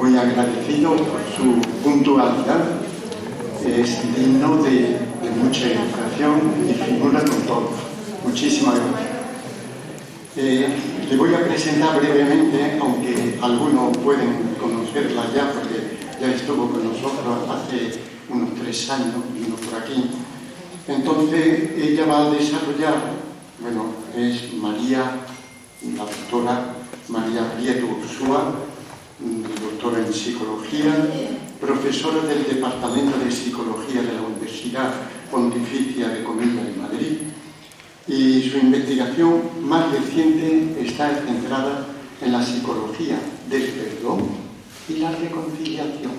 muy agradecido por su puntualidad. Es digno de mucha educación y figura con todo. Muchísimas gracias. Le voy a presentar brevemente, aunque algunos pueden conocerla ya, porque ya estuvo con nosotros hace unos 3 años, vino por aquí. Entonces, ella va a desarrollar, bueno, es María, la doctora María Prieto Ursúa, doctora en Psicología, profesora del Departamento de Psicología de la Universidad Pontificia de Comillas de Madrid, y su investigación más reciente está centrada en la psicología del perdón y la reconciliación.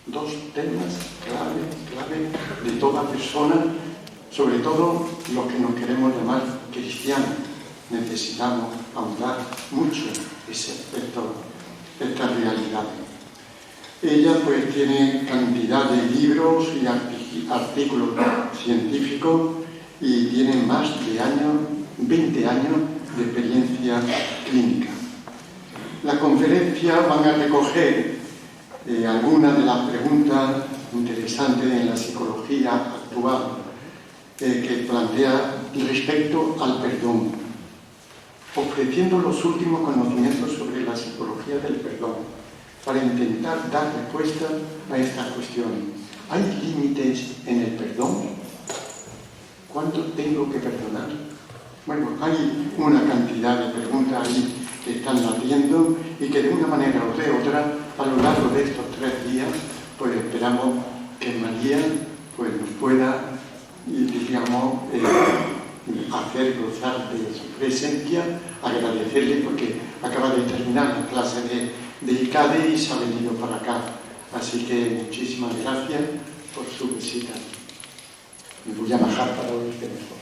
2 temas clave de toda persona, sobre todo los que nos queremos llamar cristianos. Necesitamos ahondar mucho estas realidades. Ella pues tiene cantidad de libros y artículos científicos y tiene más de 20 años de experiencia clínica. La conferencia van a recoger algunas de las preguntas interesantes en la psicología actual que plantea respecto al perdón, ofreciendo los últimos conocimientos sobre la psicología del perdón para intentar dar respuesta a estas cuestiones. ¿Hay límites en el perdón? ¿Cuánto tengo que perdonar? Bueno, hay una cantidad de preguntas ahí que están latiendo y que de una manera o de otra, a lo largo de estos 3 días, pues esperamos que María pues, nos pueda, digamos, hacer gozar de su presencia, agradecerle porque acaba de terminar la clase de ICADE y se ha venido para acá. Así que muchísimas gracias por su visita. Me voy a bajar para oírte mejor.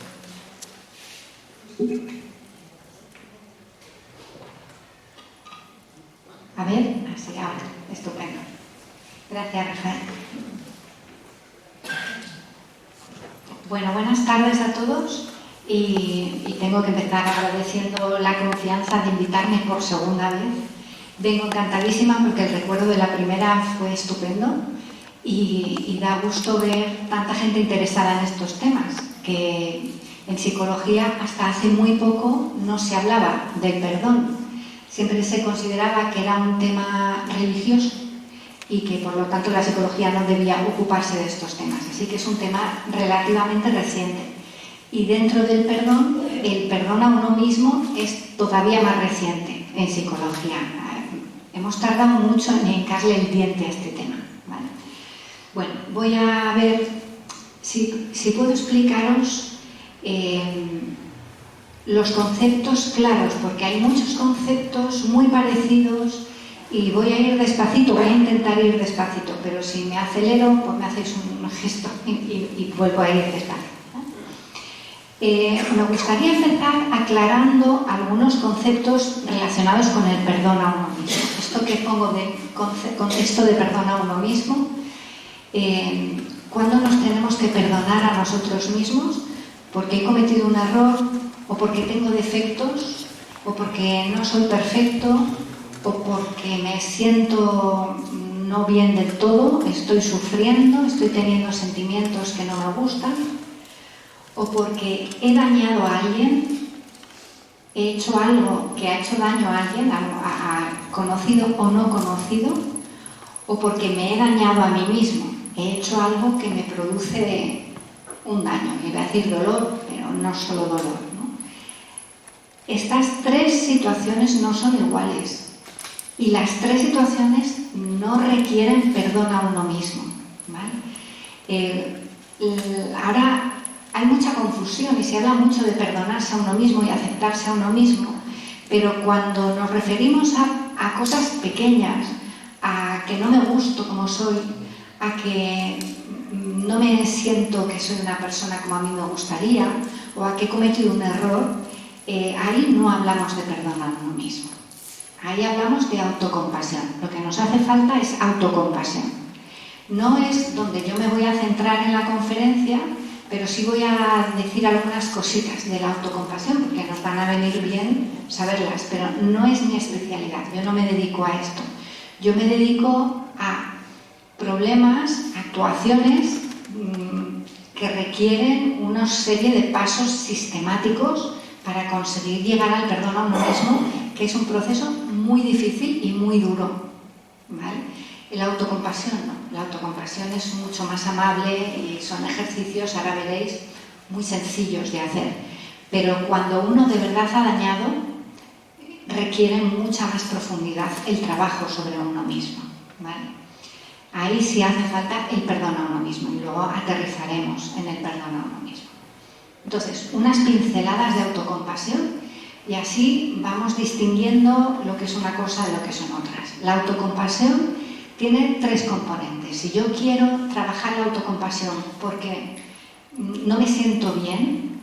A ver, así ahora, estupendo. Gracias, Rafael. Bueno, buenas tardes a todos y tengo que empezar agradeciendo la confianza de invitarme por segunda vez. Vengo encantadísima porque el recuerdo de la primera fue estupendo y da gusto ver tanta gente interesada en estos temas, que en psicología hasta hace muy poco no se hablaba del perdón. Siempre se consideraba que era un tema religioso y que por lo tanto la psicología no debía ocuparse de estos temas. Así que es un tema relativamente reciente. Y dentro del perdón, el perdón a uno mismo es todavía más reciente en psicología. Hemos tardado mucho en hincarle el diente a este tema, ¿vale? Bueno, voy a ver si puedo explicaros los conceptos claros, porque hay muchos conceptos muy parecidos y voy a ir despacito, voy a intentar ir despacito, pero si me acelero, pues me hacéis un gesto y vuelvo a ir despacio. Me gustaría empezar aclarando algunos conceptos relacionados con el perdón a uno mismo. Esto que pongo de contexto de perdón a uno mismo, ¿cuándo nos tenemos que perdonar a nosotros mismos? ¿Porque he cometido un error? ¿O porque tengo defectos? ¿O porque no soy perfecto? ¿O porque me siento no bien del todo? ¿Estoy sufriendo? ¿Estoy teniendo sentimientos que no me gustan? ¿O porque he dañado a alguien? ¿He hecho algo que ha hecho daño a alguien, conocido o no conocido? ¿O porque me he dañado a mí mismo? He hecho algo que me produce un daño, iba a decir dolor, pero no solo dolor, ¿no? Estas 3 situaciones no son iguales y las 3 situaciones no requieren perdón a uno mismo, ¿vale? Ahora hay mucha confusión y se habla mucho de perdonarse a uno mismo y aceptarse a uno mismo, pero cuando nos referimos a cosas pequeñas, a que no me gusto como soy, a que no me siento que soy una persona como a mí me gustaría, o a que he cometido un error, ahí no hablamos de perdón a uno mismo. Ahí hablamos de autocompasión. Lo que nos hace falta es autocompasión. No es donde yo me voy a centrar en la conferencia, pero sí voy a decir algunas cositas de la autocompasión, porque nos van a venir bien saberlas, pero no es mi especialidad. Yo no me dedico a esto. Yo me dedico a problemas, actuaciones que requieren una serie de pasos sistemáticos para conseguir llegar al perdón a uno mismo, que es un proceso muy difícil y muy duro, ¿vale? La autocompasión no, la autocompasión es mucho más amable y son ejercicios, ahora veréis, muy sencillos de hacer, pero cuando uno de verdad ha dañado, requiere mucha más profundidad el trabajo sobre uno mismo, ¿vale? Ahí sí hace falta el perdón a uno mismo y luego aterrizaremos en el perdón a uno mismo. Entonces, unas pinceladas de autocompasión y así vamos distinguiendo lo que es una cosa de lo que son otras. La autocompasión tiene 3 componentes. Si yo quiero trabajar la autocompasión porque no me siento bien,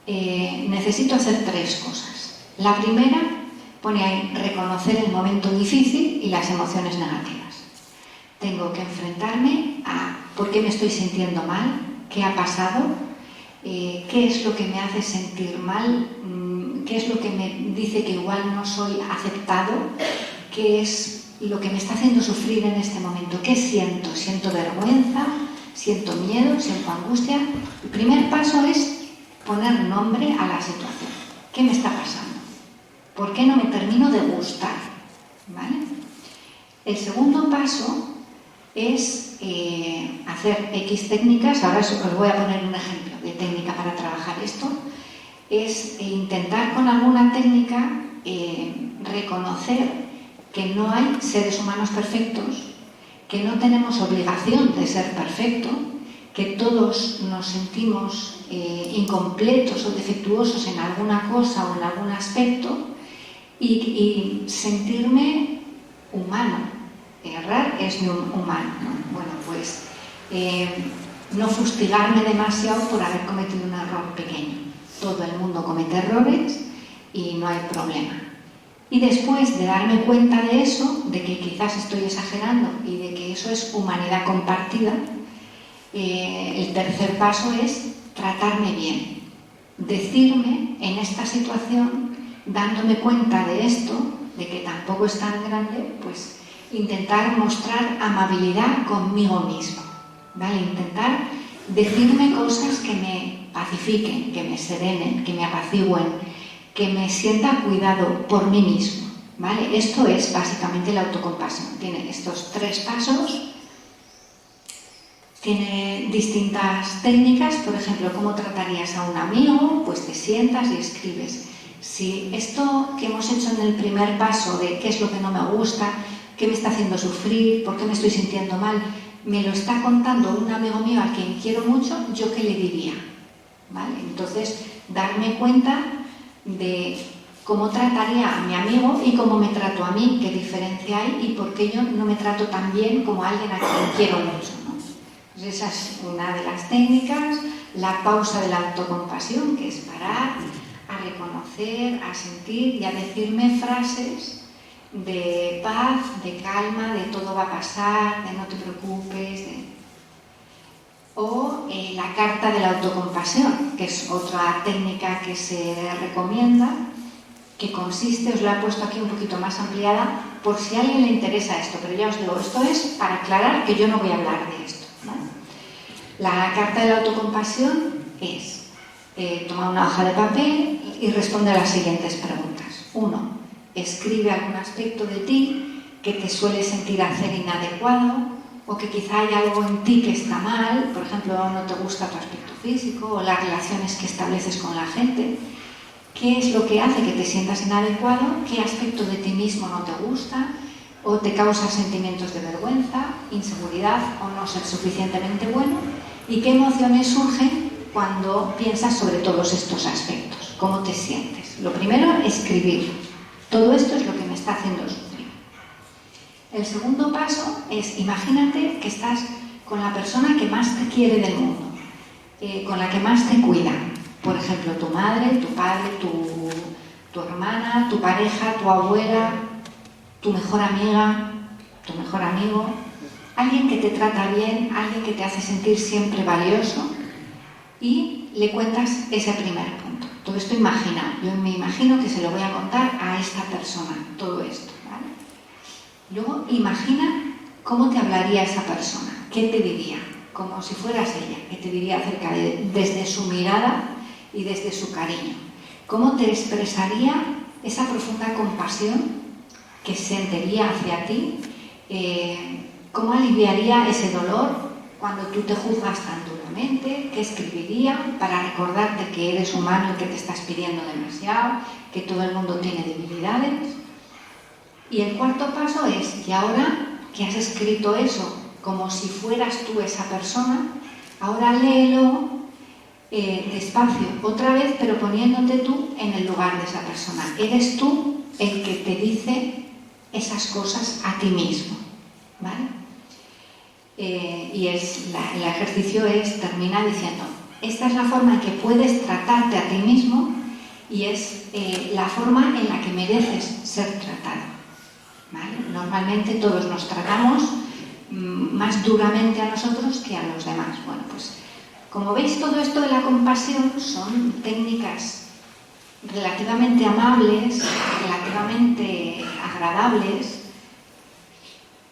necesito hacer 3 cosas. La primera, pone ahí, reconocer el momento difícil y las emociones negativas. Tengo que enfrentarme a por qué me estoy sintiendo mal, qué ha pasado, qué es lo que me hace sentir mal, qué es lo que me dice que igual no soy aceptado, qué es lo que me está haciendo sufrir en este momento, qué siento. Siento vergüenza, siento miedo, siento angustia. El primer paso es poner nombre a la situación. ¿Qué me está pasando? ¿Por qué no me termino de gustar? ¿Vale? El segundo paso es hacer X técnicas. Ahora os voy a poner un ejemplo de técnica para trabajar esto. Es intentar con alguna técnica reconocer que no hay seres humanos perfectos, que no tenemos obligación de ser perfecto, que todos nos sentimos incompletos o defectuosos en alguna cosa o en algún aspecto y sentirme humano. Errar es humano, ¿no? Bueno, pues no fustigarme demasiado por haber cometido un error pequeño. Todo el mundo comete errores y no hay problema. Y después de darme cuenta de eso, de que quizás estoy exagerando y de que eso es humanidad compartida, el tercer paso es tratarme bien. Decirme en esta situación, dándome cuenta de esto, de que tampoco es tan grande, pues intentar mostrar amabilidad conmigo mismo, ¿vale? Intentar decirme cosas que me pacifiquen, que me serenen, que me apacigüen, que me sienta cuidado por mí mismo, ¿vale? Esto es básicamente la autocompasión. Tiene estos 3 pasos, tiene distintas técnicas. Por ejemplo, ¿cómo tratarías a un amigo? Pues te sientas y escribes. Si esto que hemos hecho en el primer paso de qué es lo que no me gusta, qué me está haciendo sufrir, por qué me estoy sintiendo mal, me lo está contando un amigo mío a quien quiero mucho, ¿yo qué le diría? ¿Vale? Entonces, darme cuenta de cómo trataría a mi amigo y cómo me trato a mí, qué diferencia hay y por qué yo no me trato tan bien como alguien a quien quiero mucho, ¿no? Pues esa es una de las técnicas. La pausa de la autocompasión, que es parar, a reconocer, a sentir y a decirme frases de paz, de calma, de todo va a pasar, de no te preocupes. O la carta de la autocompasión, que es otra técnica que se recomienda, que consiste, os la he puesto aquí un poquito más ampliada, por si a alguien le interesa esto, pero ya os digo, esto es para aclarar que yo no voy a hablar de esto, ¿vale? La carta de la autocompasión es tomar una hoja de papel y responder a las siguientes preguntas. 1. Escribe algún aspecto de ti que te suele sentir hacer inadecuado o que quizá hay algo en ti que está mal, por ejemplo, no te gusta tu aspecto físico o las relaciones que estableces con la gente. ¿Qué es lo que hace que te sientas inadecuado? ¿Qué aspecto de ti mismo no te gusta o te causa sentimientos de vergüenza, inseguridad o no ser suficientemente bueno? ¿Y qué emociones surgen cuando piensas sobre todos estos aspectos? ¿Cómo te sientes? Lo primero, escribir. Todo esto es lo que me está haciendo sufrir. El segundo paso es, imagínate que estás con la persona que más te quiere del mundo, con la que más te cuida. Por ejemplo, tu madre, tu padre, tu hermana, tu pareja, tu abuela, tu mejor amiga, tu mejor amigo. Alguien que te trata bien, alguien que te hace sentir siempre valioso y le cuentas ese primer punto. Todo esto imaginado. Yo me imagino que se lo voy a contar a esta persona, todo esto, ¿vale? Luego imagina cómo te hablaría esa persona, qué te diría, como si fueras ella, qué te diría acerca de, desde su mirada y desde su cariño. Cómo te expresaría esa profunda compasión que sentiría hacia ti, cómo aliviaría ese dolor cuando tú te juzgas tan duramente, qué escribiría para recordarte que eres humano y que te estás pidiendo demasiado, que todo el mundo tiene debilidades. Y el cuarto paso es que ahora que has escrito eso como si fueras tú esa persona, ahora léelo despacio, otra vez, pero poniéndote tú en el lugar de esa persona. Eres tú el que te dice esas cosas a ti mismo, ¿vale? Y el ejercicio termina diciendo, esta es la forma en que puedes tratarte a ti mismo y es la forma en la que mereces ser tratado, ¿vale? Normalmente todos nos tratamos más duramente a nosotros que a los demás. Bueno, pues como veis, todo esto de la compasión son técnicas relativamente amables, relativamente agradables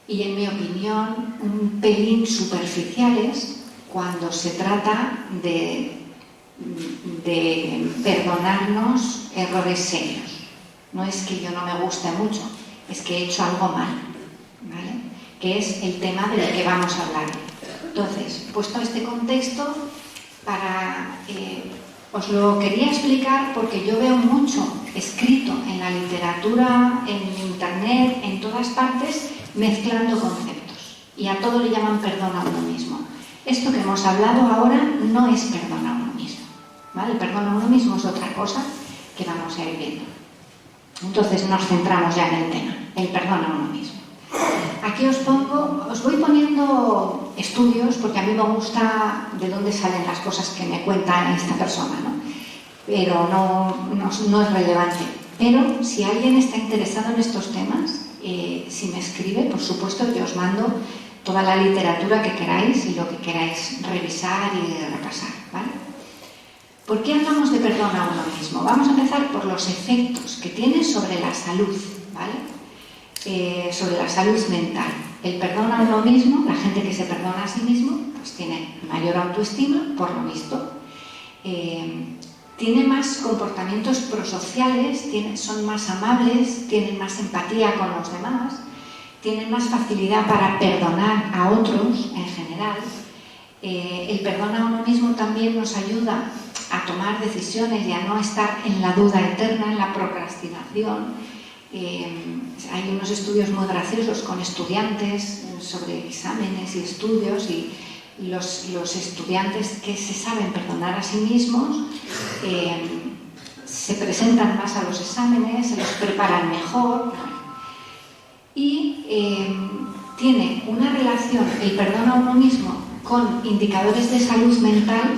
y, en mi opinión, un pelín superficiales cuando se trata de perdonarnos errores serios. No es que yo no me guste mucho, es que he hecho algo mal, ¿vale? Que es el tema del que vamos a hablar. Entonces, puesto este contexto, os lo quería explicar porque yo veo mucho escrito en la literatura, en internet, en todas partes, mezclando conceptos. Y a todo le llaman perdón a uno mismo. Esto que hemos hablado ahora no es perdón a uno mismo, ¿vale? El perdón a uno mismo es otra cosa que vamos a ir viendo. Entonces nos centramos ya en el tema, el perdón a uno mismo. Aquí os voy poniendo estudios porque a mí me gusta de dónde salen las cosas que me cuenta esta persona, ¿no? Pero no es relevante. Pero si alguien está interesado en estos temas, si me escribe, por supuesto, yo os mando toda la literatura que queráis y lo que queráis revisar y repasar, ¿vale? ¿Por qué hablamos de perdón a uno mismo? Vamos a empezar por los efectos que tiene sobre la salud, ¿vale? Sobre la salud mental. El perdón a uno mismo, la gente que se perdona a sí mismo, pues tiene mayor autoestima, por lo visto. Tiene más comportamientos prosociales, son más amables, tienen más empatía con los demás, tienen más facilidad para perdonar a otros en general. El perdón a uno mismo también nos ayuda a tomar decisiones y a no estar en la duda eterna, en la procrastinación. Hay unos estudios muy graciosos con estudiantes sobre exámenes y estudios, y los estudiantes que se saben perdonar a sí mismos se presentan más a los exámenes, se los preparan mejor y tiene una relación el perdón a uno mismo con indicadores de salud mental,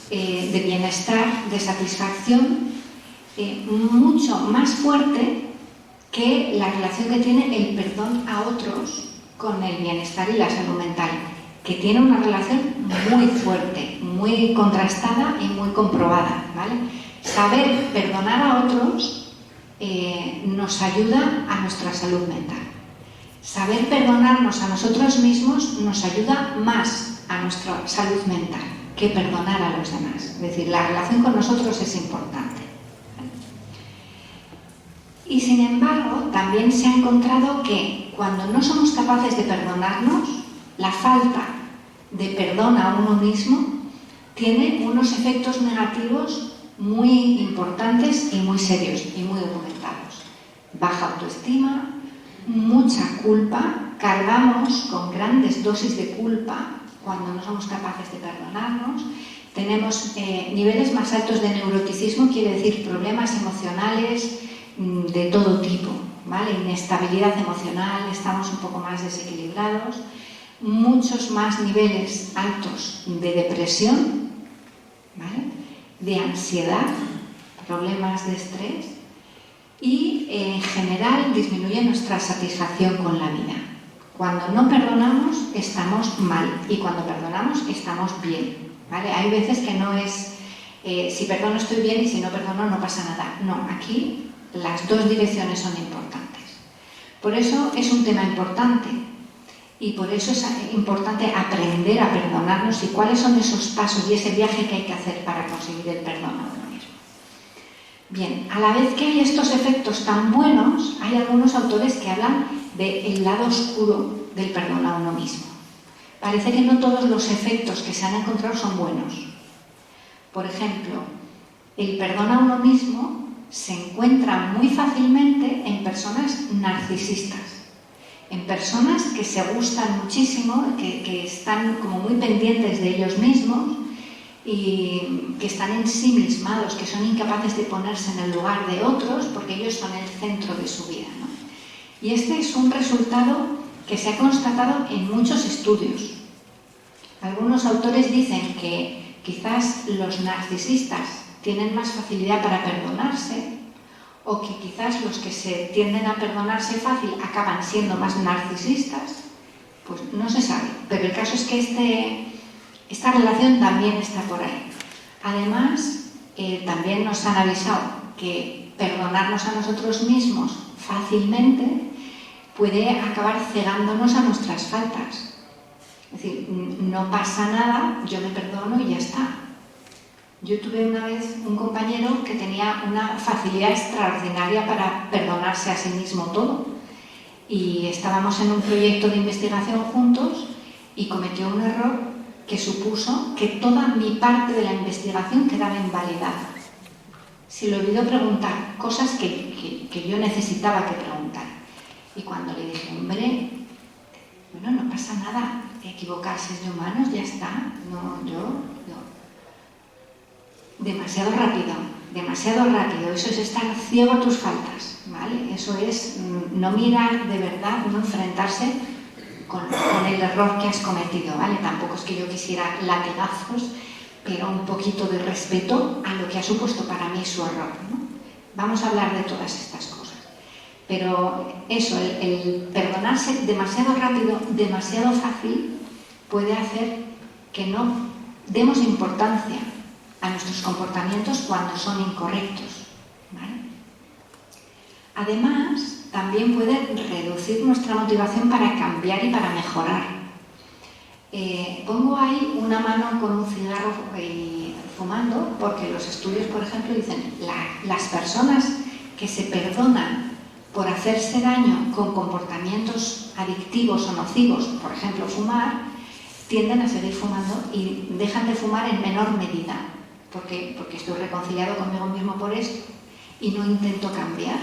de bienestar, de satisfacción, mucho más fuerte que la relación que tiene el perdón a otros con el bienestar y la salud mental, que tiene una relación muy fuerte, muy contrastada y muy comprobada, ¿vale? Saber perdonar a otros nos ayuda a nuestra salud mental. Saber perdonarnos a nosotros mismos nos ayuda más a nuestra salud mental que perdonar a los demás. Es decir, la relación con nosotros es importante. Y sin embargo, también se ha encontrado que cuando no somos capaces de perdonarnos, la falta de perdón a uno mismo tiene unos efectos negativos muy importantes y muy serios y muy documentados. Baja autoestima, mucha culpa, cargamos con grandes dosis de culpa cuando no somos capaces de perdonarnos. Tenemos niveles más altos de neuroticismo, quiere decir problemas emocionales de todo tipo, ¿vale? Inestabilidad emocional, estamos un poco más desequilibrados, muchos más niveles altos de depresión, ¿vale? De ansiedad, problemas de estrés y en general disminuye nuestra satisfacción con la vida. Cuando no perdonamos estamos mal y cuando perdonamos estamos bien, ¿vale? Hay veces que no es si perdono estoy bien y si no perdono no pasa nada. No, aquí las dos direcciones son importantes. Por eso es un tema importante y por eso es importante aprender a perdonarnos y cuáles son esos pasos y ese viaje que hay que hacer para conseguir el perdón a uno mismo. Bien, a la vez que hay estos efectos tan buenos, hay algunos autores que hablan del lado oscuro del perdón a uno mismo. Parece que no todos los efectos que se han encontrado son buenos. Por ejemplo, el perdón a uno mismo se encuentra muy fácilmente en personas narcisistas, en personas que se gustan muchísimo, que están como muy pendientes de ellos mismos y que están ensimismados, que son incapaces de ponerse en el lugar de otros porque ellos son el centro de su vida, ¿no? Y este es un resultado que se ha constatado en muchos estudios. Algunos autores dicen que quizás los narcisistas tienen más facilidad para perdonarse, o que quizás los que se tienden a perdonarse fácil acaban siendo más narcisistas, pues no se sabe. Pero el caso es que esta relación también está por ahí. Además, también nos han avisado que perdonarnos a nosotros mismos fácilmente puede acabar cegándonos a nuestras faltas. Es decir, no pasa nada, yo me perdono y ya está. Yo tuve una vez un compañero que tenía una facilidad extraordinaria para perdonarse a sí mismo todo. Y estábamos en un proyecto de investigación juntos y cometió un error que supuso que toda mi parte de la investigación quedaba invalidada. Se le olvidó preguntar cosas que yo necesitaba que preguntar. Y cuando le dije, hombre, bueno, no pasa nada, equivocarse es de humanos, ya está. No, yo. Demasiado rápido, eso es estar ciego a tus faltas, ¿vale? Eso es no mirar de verdad, no enfrentarse con el error que has cometido, ¿vale? Tampoco es que yo quisiera latigazos, pero un poquito de respeto a lo que ha supuesto para mí su error, ¿no? Vamos a hablar de todas estas cosas. Pero eso, el perdonarse demasiado rápido, demasiado fácil, puede hacer que no demos importancia a nuestros comportamientos cuando son incorrectos, ¿vale? Además, también puede reducir nuestra motivación para cambiar y para mejorar. Pongo ahí una mano con un cigarro fumando porque los estudios, por ejemplo, dicen las personas que se perdonan por hacerse daño con comportamientos adictivos o nocivos, por ejemplo, fumar, tienden a seguir fumando y dejan de fumar en menor medida. Porque estoy reconciliado conmigo mismo por esto y no intento cambiar.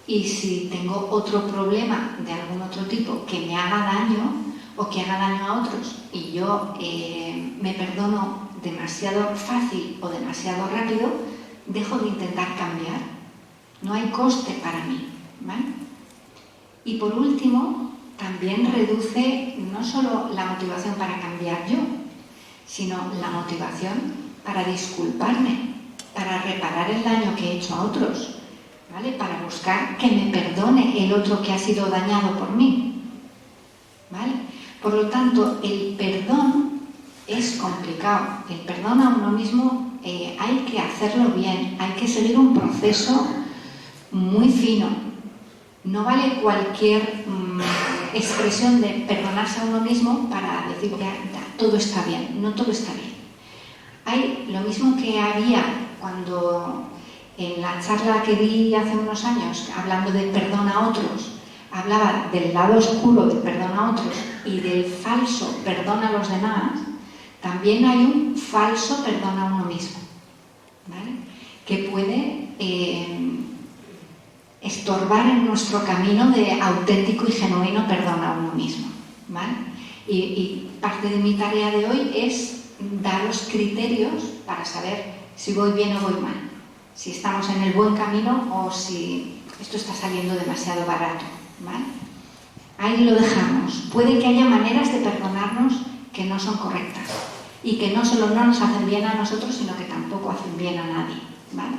Y si tengo otro problema de algún otro tipo que me haga daño o que haga daño a otros y yo me perdono demasiado fácil o demasiado rápido, dejo de intentar cambiar. No hay coste para mí, ¿vale? Y por último, también reduce no solo la motivación para cambiar yo, sino la motivación para disculparme, para reparar el daño que he hecho a otros, ¿vale? Para buscar que me perdone el otro que ha sido dañado por mí, ¿vale? Por lo tanto, el perdón es complicado. El perdón a uno mismo hay que hacerlo bien, hay que seguir un proceso muy fino. No vale cualquier expresión de perdonarse a uno mismo para decir ya todo está bien. No todo está bien. Hay lo mismo que había cuando en la charla que di hace unos años, hablando de perdón a otros, hablaba del lado oscuro del perdón a otros y del falso perdón a los demás. También hay un falso perdón a uno mismo, ¿vale? Que puede estorbar en nuestro camino de auténtico y genuino perdón a uno mismo, ¿vale? Y parte de mi tarea de hoy es daros criterios para saber si voy bien o voy mal, si estamos en el buen camino o si esto está saliendo demasiado barato, ¿vale? Ahí lo dejamos. Puede que haya maneras de perdonarnos que no son correctas y que no solo no nos hacen bien a nosotros, sino que tampoco hacen bien a nadie, ¿vale?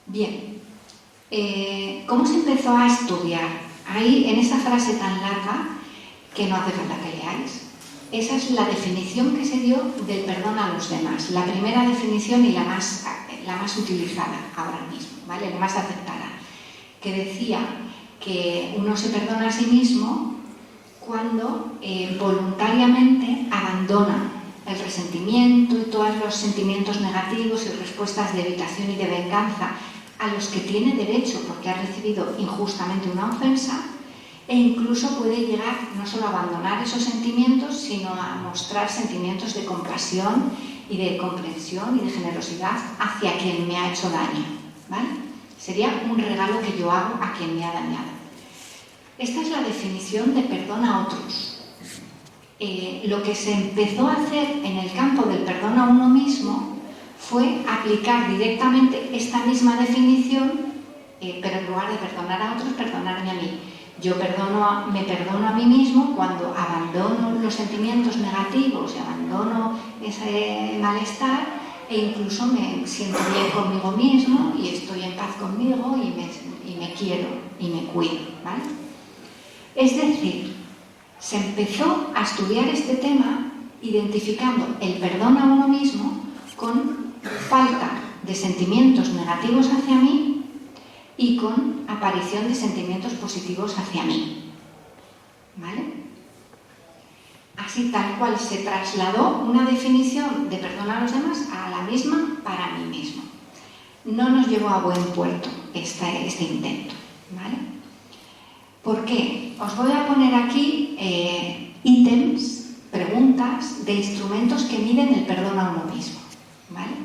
Bien, ¿cómo se empezó a estudiar? Ahí, en esa frase tan larga, que no hace falta que leáis, esa es la definición que se dio del perdón a los demás. La primera definición y la más utilizada ahora mismo, ¿vale? La más aceptada, que decía que uno se perdona a sí mismo cuando voluntariamente abandona el resentimiento y todos los sentimientos negativos y respuestas de evitación y de venganza a los que tiene derecho porque ha recibido injustamente una ofensa, e incluso puede llegar no solo a abandonar esos sentimientos, sino a mostrar sentimientos de compasión y de comprensión y de generosidad hacia quien me ha hecho daño, ¿vale? Sería un regalo que yo hago a quien me ha dañado. Esta es la definición de perdón a otros. Lo que se empezó a hacer en el campo del perdón a uno mismo fue aplicar directamente esta misma definición, pero en lugar de perdonar a otros, perdonarme a mí. Yo me perdono a mí mismo cuando abandono los sentimientos negativos y abandono ese malestar, e incluso me siento bien conmigo mismo y estoy en paz conmigo y me quiero y me cuido, ¿vale? Es decir, se empezó a estudiar este tema identificando el perdón a uno mismo con falta de sentimientos negativos hacia mí y con aparición de sentimientos positivos hacia mí, ¿vale? Así tal cual se trasladó una definición de perdón a los demás a la misma para mí mismo. No nos llevó a buen puerto este intento, ¿vale? ¿Por qué? Os voy a poner aquí ítems, preguntas de instrumentos que miden el perdón a uno mismo, ¿vale?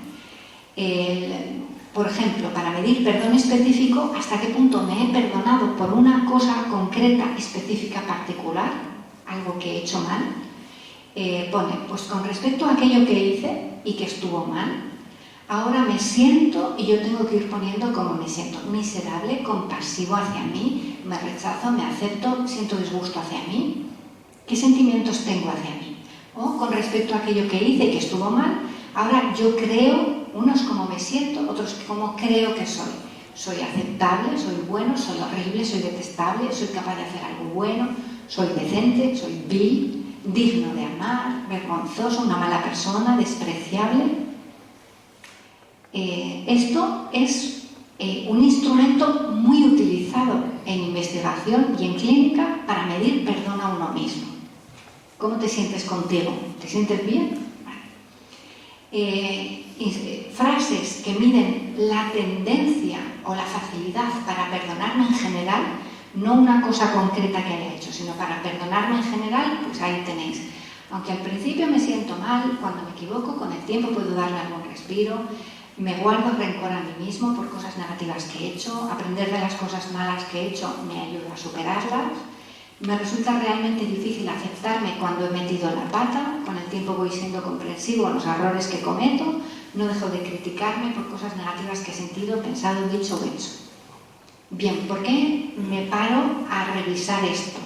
Por ejemplo, para medir perdón específico, ¿hasta qué punto me he perdonado por una cosa concreta, específica, particular? Algo que he hecho mal. Pone, pues con respecto a aquello que hice y que estuvo mal, ahora me siento, y yo tengo que ir poniendo cómo me siento: miserable, compasivo hacia mí, me rechazo, me acepto, siento disgusto hacia mí. ¿Qué sentimientos tengo hacia mí? O con respecto a aquello que hice y que estuvo mal, ahora yo creo, unos cómo me siento, otros cómo creo que soy. Soy aceptable, soy bueno, soy horrible, soy detestable, soy capaz de hacer algo bueno, soy decente, soy vil, digno de amar, vergonzoso, una mala persona, despreciable. Esto es un instrumento muy utilizado en investigación y en clínica para medir perdón a uno mismo. ¿Cómo te sientes contigo? ¿Te sientes bien? Frases que miden la tendencia o la facilidad para perdonarme en general, no una cosa concreta que haya hecho, sino para perdonarme en general, pues ahí tenéis. Aunque al principio me siento mal, cuando me equivoco, con el tiempo puedo darle algún respiro, me guardo rencor a mí mismo por cosas negativas que he hecho, aprender de las cosas malas que he hecho me ayuda a superarlas. Me resulta realmente difícil aceptarme cuando he metido la pata, con el tiempo voy siendo comprensivo a los errores que cometo, no dejo de criticarme por cosas negativas que he sentido, pensado, dicho o hecho. Bien, ¿por qué me paro a revisar esto?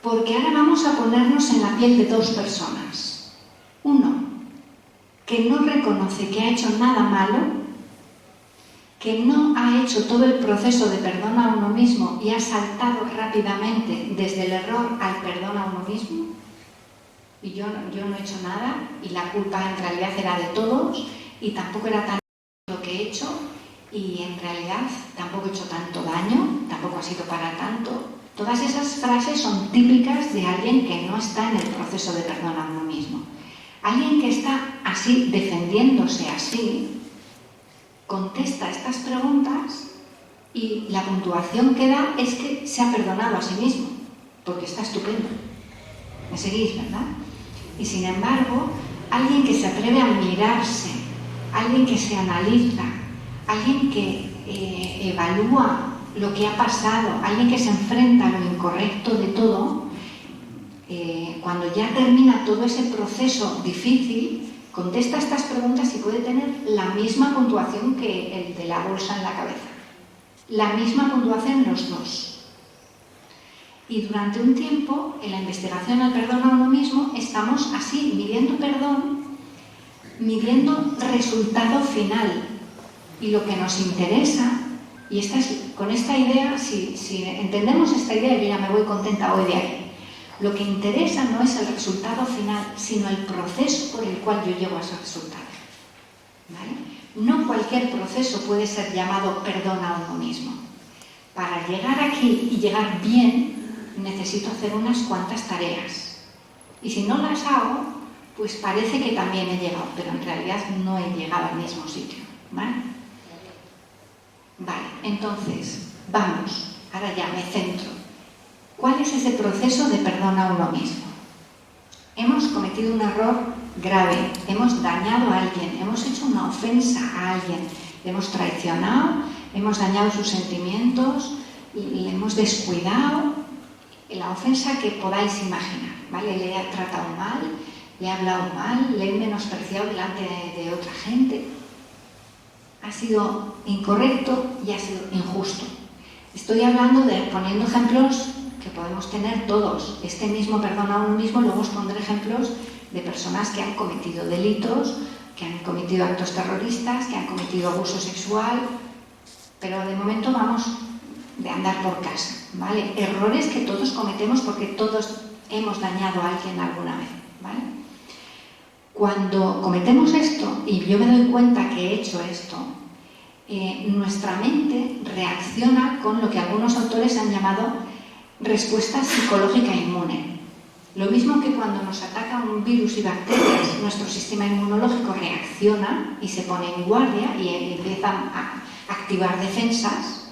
Porque ahora vamos a ponernos en la piel de dos personas. Uno, que no reconoce que ha hecho nada malo, que no ha hecho todo el proceso de perdón a uno mismo y ha saltado rápidamente desde el error al perdón a uno mismo, y yo no he hecho nada y la culpa en realidad era de todos y tampoco era tan lo que he hecho y en realidad tampoco he hecho tanto daño, tampoco ha sido para tanto. Todas esas frases son típicas de alguien que no está en el proceso de perdón a uno mismo. Alguien que está así, defendiéndose así, contesta estas preguntas y la puntuación que da es que se ha perdonado a sí mismo, porque está estupendo. ¿Me seguís, verdad? Y sin embargo, alguien que se atreve a mirarse, alguien que se analiza, alguien que evalúa lo que ha pasado, alguien que se enfrenta a lo incorrecto de todo, cuando ya termina todo ese proceso difícil, contesta estas preguntas y puede tener la misma puntuación que el de la bolsa en la cabeza. La misma puntuación los dos. Y durante un tiempo, en la investigación al perdón a uno mismo, estamos así, midiendo perdón, midiendo resultado final. Y lo que nos interesa, y con esta idea, si entendemos esta idea, yo ya me voy contenta hoy de ahí. Lo que interesa no es el resultado final, sino el proceso por el cual yo llego a ese resultado. ¿Vale? No cualquier proceso puede ser llamado perdón a uno mismo. para llegar aquí y llegar bien, necesito hacer unas cuantas tareas. Y si no las hago, pues parece que también he llegado, pero en realidad no he llegado al mismo sitio, ¿vale? Vale, entonces, vamos, ahora ya me centro. ¿Cuál es ese proceso de perdón a uno mismo? Hemos cometido un error grave, hemos dañado a alguien, hemos hecho una ofensa a alguien, le hemos traicionado, hemos dañado sus sentimientos, le hemos descuidado, la ofensa que podáis imaginar, ¿vale? Le he tratado mal, le he hablado mal, le he menospreciado delante de otra gente. Ha sido incorrecto y ha sido injusto. Estoy hablando poniendo ejemplos que podemos tener todos. Este mismo perdón a uno mismo, luego os pondré ejemplos de personas que han cometido delitos, que han cometido actos terroristas, que han cometido abuso sexual, pero de momento vamos de andar por casa, ¿vale? Errores que todos cometemos porque todos hemos dañado a alguien alguna vez, ¿vale? Cuando cometemos esto, y yo me doy cuenta que he hecho esto, nuestra mente reacciona con lo que algunos autores han llamado respuesta psicológica inmune. Lo mismo que cuando nos ataca un virus y bacterias, nuestro sistema inmunológico reacciona y se pone en guardia y empieza a activar defensas,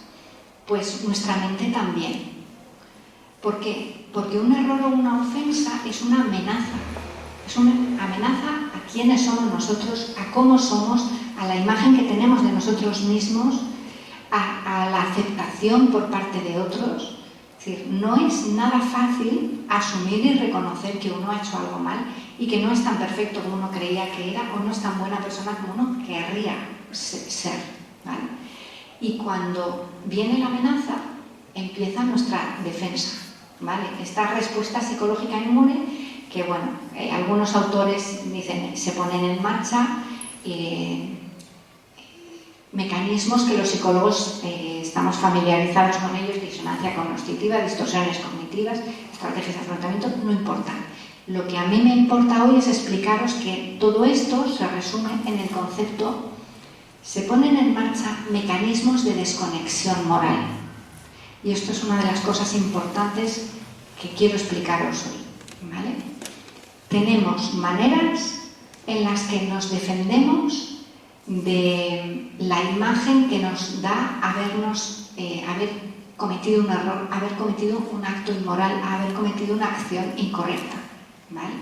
pues nuestra mente también. ¿Por qué? Porque un error o una ofensa es una amenaza. Es una amenaza a quiénes somos nosotros, a cómo somos, a la imagen que tenemos de nosotros mismos, a la aceptación por parte de otros. Es decir, no es nada fácil asumir y reconocer que uno ha hecho algo mal y que no es tan perfecto como uno creía que era o no es tan buena persona como uno querría ser, ¿vale? Y cuando viene la amenaza, empieza nuestra defensa, ¿vale? Esta respuesta psicológica inmune que, bueno, algunos autores dicen se ponen en marcha mecanismos que los psicólogos estamos familiarizados con ellos, disonancia cognitiva, distorsiones cognitivas, estrategias de afrontamiento, no importa. Lo que a mí me importa hoy es explicaros que todo esto se resume en el concepto, se ponen en marcha mecanismos de desconexión moral. Y esto es una de las cosas importantes que quiero explicaros hoy, ¿vale? Tenemos maneras en las que nos defendemos de la imagen que nos da haber cometido un error, haber cometido un acto inmoral, haber cometido una acción incorrecta, ¿vale?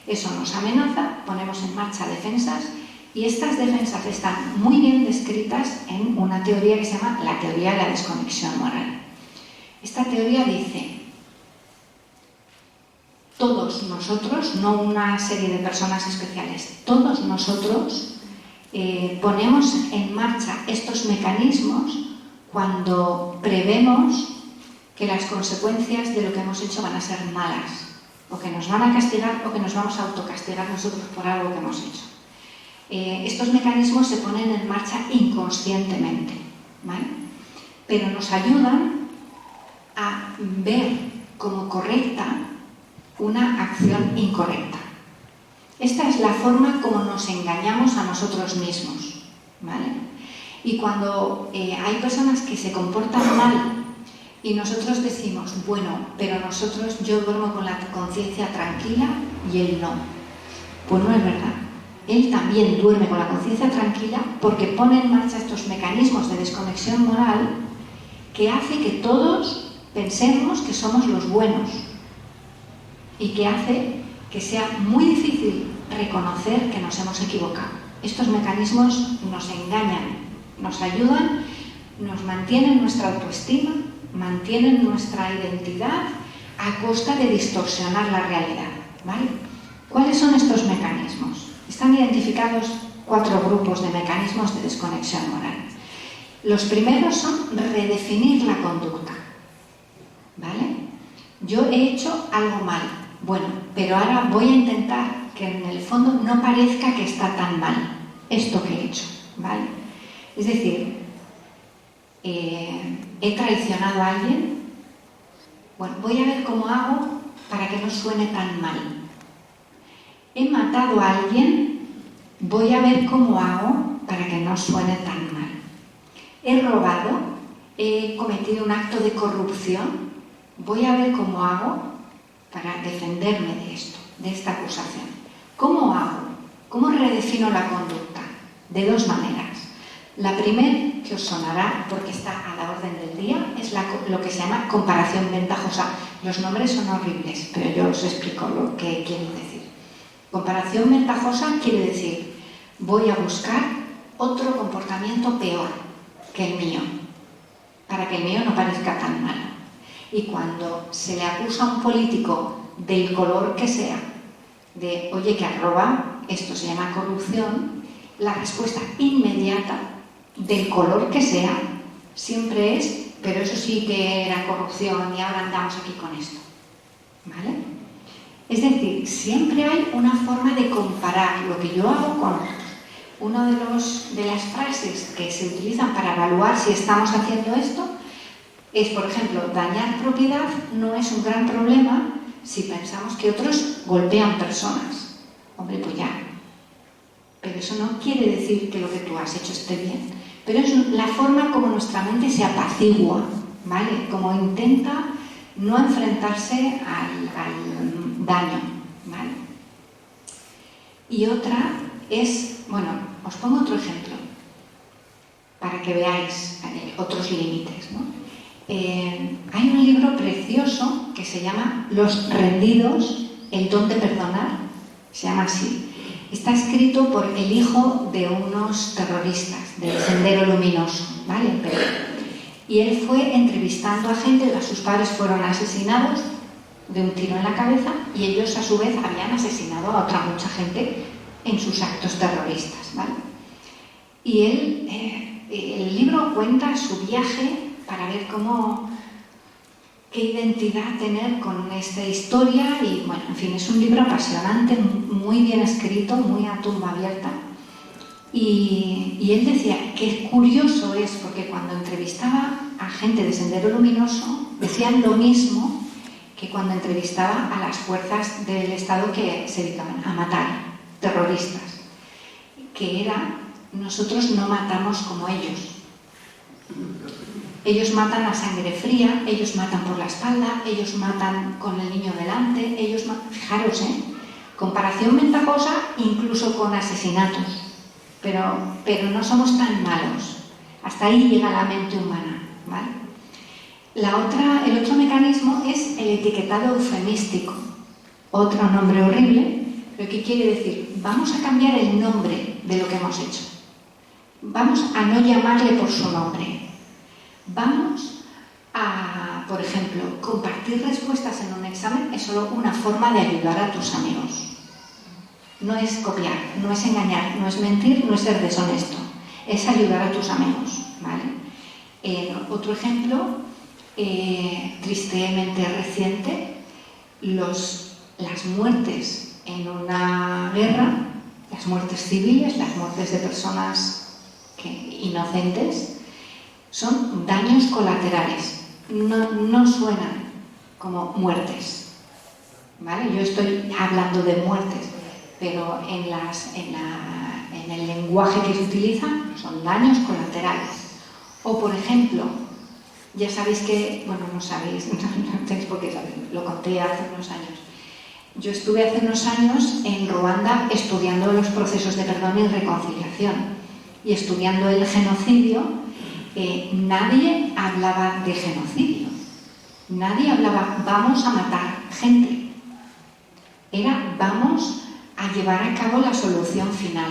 Eso nos amenaza, ponemos en marcha defensas y estas defensas están muy bien descritas en una teoría que se llama la teoría de la desconexión moral. Esta teoría dice: todos nosotros, no una serie de personas especiales, todos nosotros ponemos en marcha estos mecanismos cuando prevemos que las consecuencias de lo que hemos hecho van a ser malas, o que nos van a castigar o que nos vamos a autocastigar nosotros por algo que hemos hecho. Estos mecanismos se ponen en marcha inconscientemente, ¿vale? Pero nos ayudan a ver como correcta una acción incorrecta. Esta es la forma como nos engañamos a nosotros mismos, ¿vale? Y cuando hay personas que se comportan mal y nosotros decimos, bueno, pero yo duermo con la conciencia tranquila y él no. Pues no es verdad. Él también duerme con la conciencia tranquila porque pone en marcha estos mecanismos de desconexión moral que hace que todos pensemos que somos los buenos y que hace que sea muy difícil reconocer que nos hemos equivocado. Estos mecanismos nos engañan, nos ayudan, nos mantienen nuestra autoestima, mantienen nuestra identidad a costa de distorsionar la realidad, ¿vale? ¿Cuáles son estos mecanismos? Están identificados 4 grupos de mecanismos de desconexión moral. Los primeros son redefinir la conducta, ¿vale? Yo he hecho algo mal, bueno, pero ahora voy a intentar que en el fondo no parezca que está tan mal esto que he hecho, ¿vale? Es decir, he traicionado a alguien, bueno, voy a ver cómo hago para que no suene tan mal. He matado a alguien, voy a ver cómo hago para que no suene tan mal. He robado, he cometido un acto de corrupción, voy a ver cómo hago para defenderme de esto, de esta acusación. ¿Cómo hago? ¿Cómo redefino la conducta? De dos maneras. La primera, que os sonará porque está a la orden del día, es lo que se llama comparación ventajosa. Los nombres son horribles, pero yo os explico lo que quiero decir. Comparación ventajosa quiere decir, voy a buscar otro comportamiento peor que el mío, para que el mío no parezca tan malo. Y cuando se le acusa a un político del color que sea, de, oye, que roba, esto se llama corrupción, la respuesta inmediata, del color que sea, siempre es, pero eso sí que era corrupción y ahora andamos aquí con esto. ¿Vale? Es decir, siempre hay una forma de comparar lo que yo hago con otros. Una de las frases que se utilizan para evaluar si estamos haciendo esto es, por ejemplo, dañar propiedad no es un gran problema si pensamos que otros golpean personas. Hombre, pues ya. Pero eso no quiere decir que lo que tú has hecho esté bien. Pero es la forma como nuestra mente se apacigua, ¿vale? Como intenta no enfrentarse al daño, ¿vale? Y otra es, bueno, os pongo otro ejemplo para que veáis otros límites, ¿no? Hay un libro precioso que se llama Los rendidos, el don de perdonar, se llama así. Está escrito por el hijo de unos terroristas del Sendero Luminoso, ¿vale? Y él fue entrevistando a gente, sus padres fueron asesinados de un tiro en la cabeza y ellos a su vez habían asesinado a otra mucha gente en sus actos terroristas, ¿vale? Y el libro cuenta su viaje para ver qué identidad tener con esta historia y, bueno, en fin, es un libro apasionante, muy bien escrito, muy a tumba abierta. Y él decía que curioso es porque cuando entrevistaba a gente de Sendero Luminoso decían lo mismo que cuando entrevistaba a las fuerzas del Estado que se dedicaban a matar terroristas, que era, nosotros no matamos como ellos. Ellos matan a sangre fría, ellos matan por la espalda, ellos matan con el niño delante, fijaros, comparación ventajosa incluso con asesinatos, pero no somos tan malos. Hasta ahí llega la mente humana, ¿vale? El otro mecanismo es el etiquetado eufemístico, otro nombre horrible, pero ¿qué quiere decir? Vamos a cambiar el nombre de lo que hemos hecho. Vamos a no llamarle por su nombre. Vamos a, por ejemplo, compartir respuestas en un examen es solo una forma de ayudar a tus amigos. No es copiar, no es engañar, no es mentir, no es ser deshonesto. Es ayudar a tus amigos, ¿vale? Otro ejemplo, tristemente reciente, las muertes en una guerra, las muertes civiles, las muertes de personas inocentes, son daños colaterales, no suenan como muertes, ¿vale? Yo estoy hablando de muertes, pero en el lenguaje que se utiliza son daños colaterales. O, por ejemplo, ya sabéis que, bueno, no sabéis, no tenéis por qué saber, lo conté hace unos años. Yo estuve hace unos años en Ruanda estudiando los procesos de perdón y reconciliación y estudiando el genocidio. Nadie hablaba de genocidio, nadie hablaba vamos a matar gente, era vamos a llevar a cabo la solución final,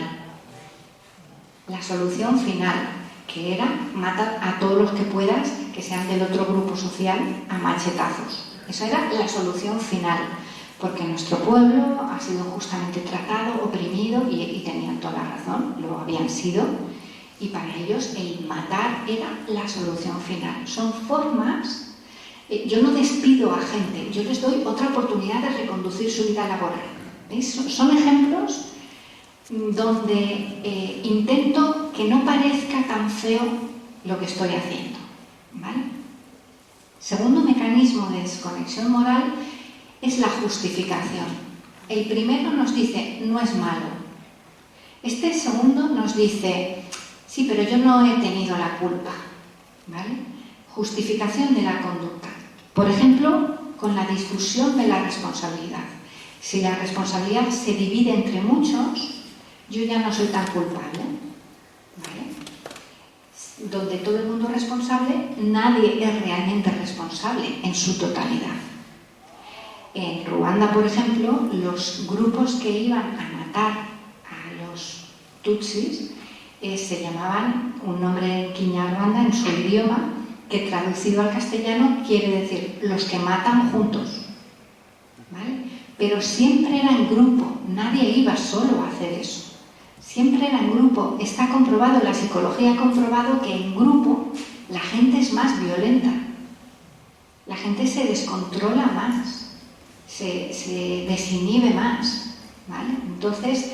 que era matar a todos los que puedas que sean del otro grupo social a machetazos. Esa era la solución final, porque nuestro pueblo ha sido injustamente tratado, oprimido y tenían toda la razón, lo habían sido. Y para ellos el matar era la solución final. Son formas, yo no despido a gente, yo les doy otra oportunidad de reconducir su vida laboral. ¿Veis? Son ejemplos donde intento que no parezca tan feo lo que estoy haciendo, ¿vale? Segundo mecanismo de desconexión moral es la justificación. El primero nos dice, no es malo. Este segundo nos dice, sí, pero yo no he tenido la culpa, ¿vale? Justificación de la conducta. Por ejemplo, con la difusión de la responsabilidad. Si la responsabilidad se divide entre muchos, yo ya no soy tan culpable, ¿vale? Donde todo el mundo es responsable, nadie es realmente responsable en su totalidad. En Ruanda, por ejemplo, los grupos que iban a matar a los tutsis se llamaban un nombre en Kinyarwanda, en su idioma, que traducido al castellano quiere decir los que matan juntos, ¿vale? Pero siempre era en grupo, nadie iba solo a hacer eso. Siempre era en grupo. Está comprobado, la psicología ha comprobado que en grupo la gente es más violenta. La gente se descontrola más, se desinhibe más, ¿vale? Entonces,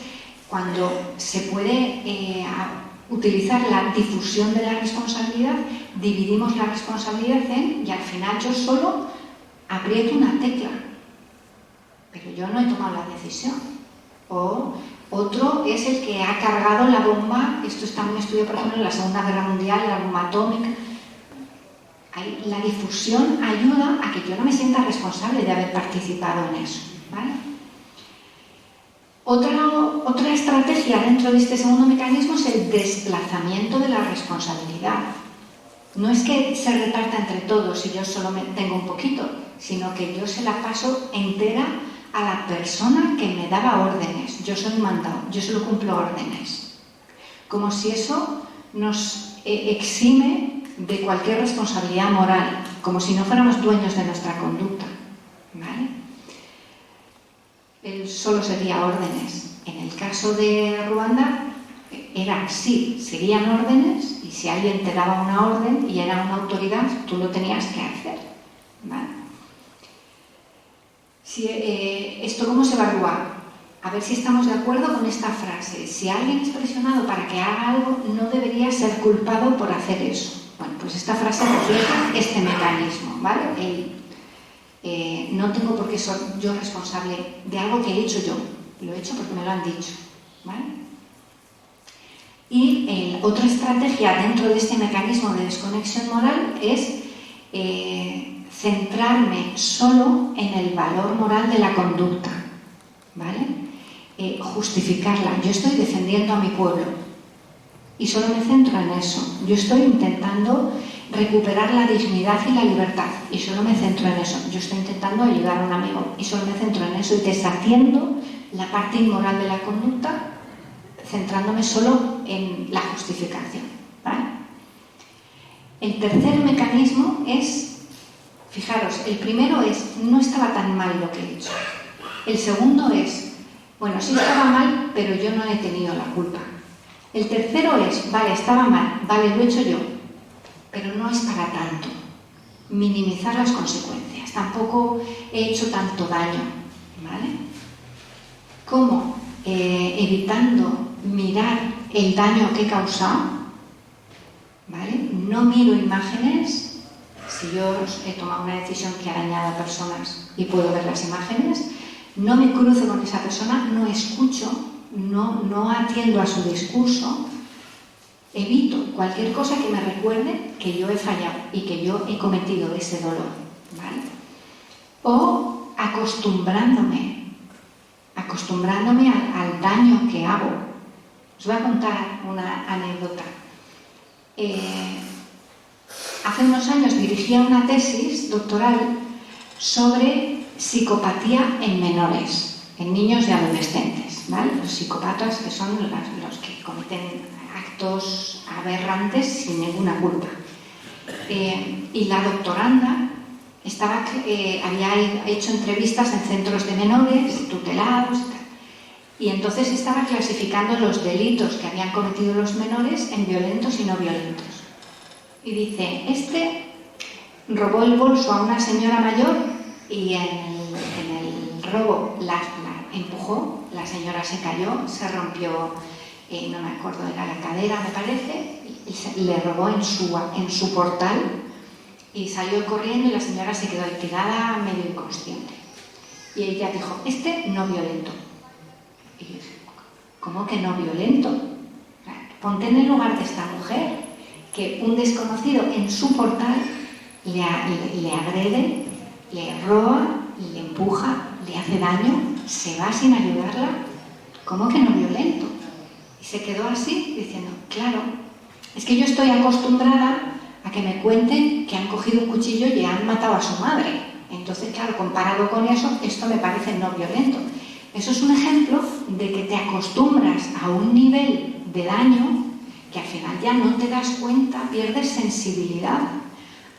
cuando se puede utilizar la difusión de la responsabilidad, dividimos la responsabilidad y al final yo solo aprieto una tecla, pero yo no he tomado la decisión. O otro es el que ha cargado la bomba. Esto está en un estudio, por ejemplo, en la Segunda Guerra Mundial, la bomba atómica. La difusión ayuda a que yo no me sienta responsable de haber participado en eso, ¿vale? Otra estrategia dentro de este segundo mecanismo es el desplazamiento de la responsabilidad. No es que se reparta entre todos y yo solo tengo un poquito, sino que yo se la paso entera a la persona que me daba órdenes. Yo soy mandado, yo solo cumplo órdenes. Como si eso nos exime de cualquier responsabilidad moral, como si no fuéramos dueños de nuestra conducta, ¿vale? Él solo seguía órdenes. En el caso de Ruanda era así, seguían órdenes y si alguien te daba una orden y era una autoridad, tú lo tenías que hacer, ¿vale? ¿Esto cómo se evalúa? A ver si estamos de acuerdo con esta frase. Si alguien es presionado para que haga algo, no debería ser culpado por hacer eso. Bueno, pues esta frase refleja este mecanismo, ¿vale? No tengo por qué ser yo responsable de algo que he hecho yo. Lo he hecho porque me lo han dicho, ¿vale? Y otra estrategia dentro de este mecanismo de desconexión moral es centrarme solo en el valor moral de la conducta, ¿vale? Justificarla. Yo estoy defendiendo a mi pueblo y solo me centro en eso. Yo estoy intentando recuperar la dignidad y la libertad y solo me centro en eso. Yo estoy intentando ayudar a un amigo y solo me centro en eso y deshaciendo la parte inmoral de la conducta, centrándome solo en la justificación, ¿vale? El tercer mecanismo es, fijaros, el primero es, no estaba tan mal lo que he hecho. El segundo es, bueno, sí estaba mal, pero yo no he tenido la culpa. El tercero es, vale, estaba mal, vale, lo he hecho yo, pero no es para tanto. Minimizar las consecuencias, tampoco he hecho tanto daño, ¿vale? ¿Cómo? Evitando mirar el daño que he causado, ¿vale? No miro imágenes. Si yo he tomado una decisión que ha dañado a personas y puedo ver las imágenes, no me cruzo con esa persona, no escucho, no atiendo a su discurso, evito cualquier cosa que me recuerde que yo he fallado y que yo he cometido ese dolor, ¿vale? O acostumbrándome al daño que hago. Os voy a contar una anécdota. Hace unos años dirigía una tesis doctoral sobre psicopatía en menores, en niños y adolescentes, ¿vale? Los psicópatas, que son los que cometen actos aberrantes sin ninguna culpa. Y la doctoranda había hecho entrevistas en centros de menores, tutelados, y entonces estaba clasificando los delitos que habían cometido los menores en violentos y no violentos. Y dice, este robó el bolso a una señora mayor y en el robo la empujó, la señora se cayó, se rompió, no me acuerdo, era la cadera, me parece, y le robó en su portal y salió corriendo y la señora se quedó ahí tirada, medio inconsciente. Y ella dijo, este no violento. Y yo dije, ¿cómo que no violento? Ponte en el lugar de esta mujer, que un desconocido en su portal le agrede, le roba, le empuja, le hace daño, se va sin ayudarla, ¿cómo que no violento? Y se quedó así diciendo, claro, es que yo estoy acostumbrada a que me cuenten que han cogido un cuchillo y han matado a su madre. Entonces, claro, comparado con eso, esto me parece no violento. Eso es un ejemplo de que te acostumbras a un nivel de daño que al final ya no te das cuenta, pierdes sensibilidad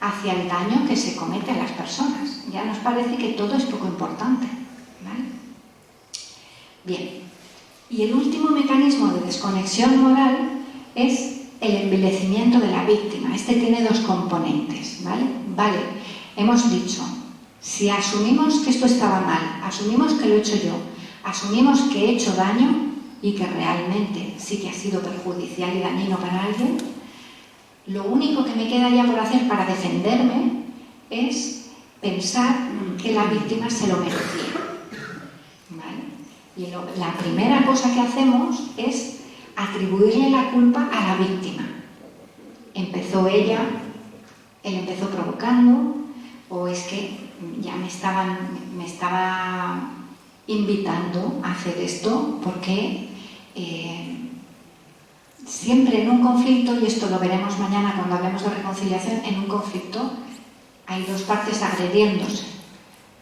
hacia el daño que se comete a las personas. Ya nos parece que todo es poco importante, ¿vale? Bien, y el último mecanismo de desconexión moral es el envilecimiento de la víctima. Este tiene dos componentes, ¿vale? Vale, hemos dicho, si asumimos que esto estaba mal, asumimos que lo he hecho yo, asumimos que he hecho daño y que realmente sí que ha sido perjudicial y dañino para alguien, lo único que me queda ya por hacer para defenderme es pensar que la víctima se lo merecía, ¿vale? Y la primera cosa que hacemos es atribuirle la culpa a la víctima. Empezó ella, él empezó provocando, o es que ya me estaba invitando a hacer esto porque siempre en un conflicto, y esto lo veremos mañana cuando hablemos de reconciliación, en un conflicto hay dos partes agrediéndose.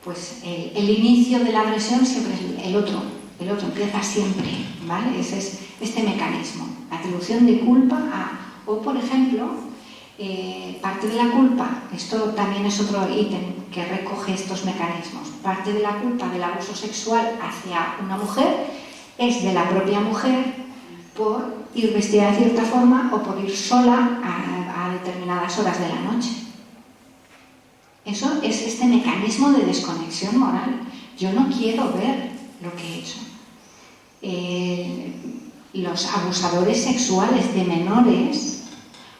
Pues el inicio de la agresión siempre es el otro empieza siempre, ¿vale? Ese es este mecanismo, la atribución de culpa o por ejemplo, parte de la culpa, esto también es otro ítem que recoge estos mecanismos, parte de la culpa del abuso sexual hacia una mujer es de la propia mujer por ir vestida de cierta forma o por ir sola a determinadas horas de la noche. Eso es este mecanismo de desconexión moral. Yo no quiero ver lo que he hecho. Los abusadores sexuales de menores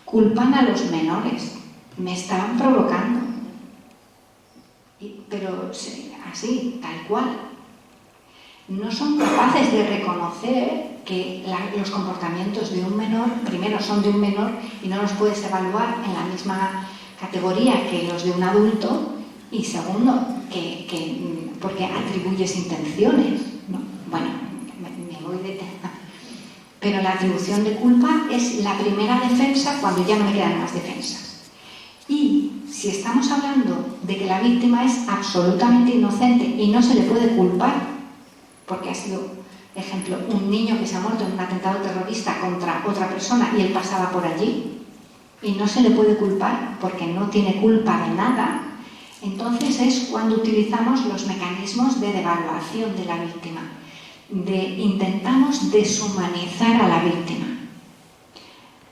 culpan a los menores. Me estaban provocando. Pero así, tal cual. No son capaces de reconocer que los comportamientos de un menor, primero son de un menor y no los puedes evaluar en la misma categoría que los de un adulto, y segundo, porque atribuyes intenciones, ¿no? Bueno, me voy de tema. Pero la atribución de culpa es la primera defensa cuando ya no me quedan más defensas. Y si estamos hablando de que la víctima es absolutamente inocente y no se le puede culpar, porque ha sido, ejemplo, un niño que se ha muerto en un atentado terrorista contra otra persona y él pasaba por allí, y no se le puede culpar porque no tiene culpa de nada, entonces es cuando utilizamos los mecanismos de devaluación de la víctima, intentamos deshumanizar a la víctima.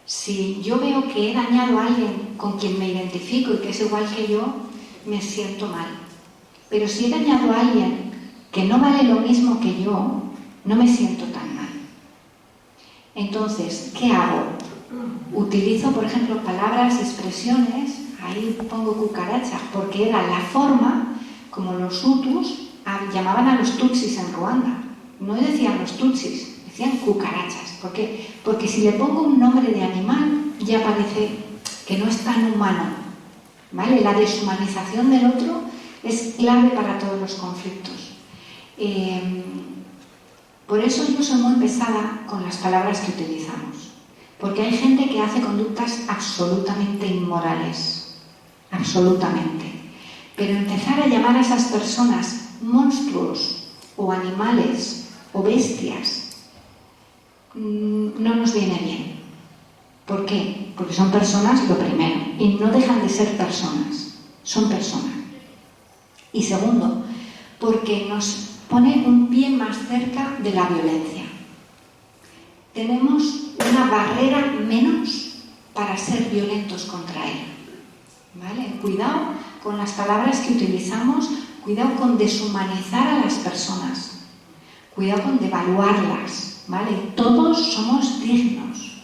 Si yo veo que he dañado a alguien con quien me identifico y que es igual que yo, me siento mal. Pero si he dañado a alguien que no vale lo mismo que yo, no me siento tan mal. Entonces, ¿qué hago? Utilizo, por ejemplo, palabras, expresiones, ahí pongo cucaracha, porque era la forma como los hutus llamaban a los tutsis en Ruanda. No decían los tutsis, decían cucarachas. ¿Por qué? Porque si le pongo un nombre de animal, ya parece que no es tan humano, ¿vale? La deshumanización del otro es clave para todos los conflictos. Por eso yo soy muy pesada con las palabras que utilizamos. Porque hay gente que hace conductas absolutamente inmorales, absolutamente. Pero empezar a llamar a esas personas monstruos o animales o bestias no nos viene bien. ¿Por qué? Porque son personas lo primero y no dejan de ser personas, son personas. Y segundo, porque nos pone un pie más cerca de la violencia. Tenemos una barrera menos para ser violentos contra él, ¿vale? Cuidado con las palabras que utilizamos, cuidado con deshumanizar a las personas, cuidado con devaluarlas, ¿vale? Todos somos dignos.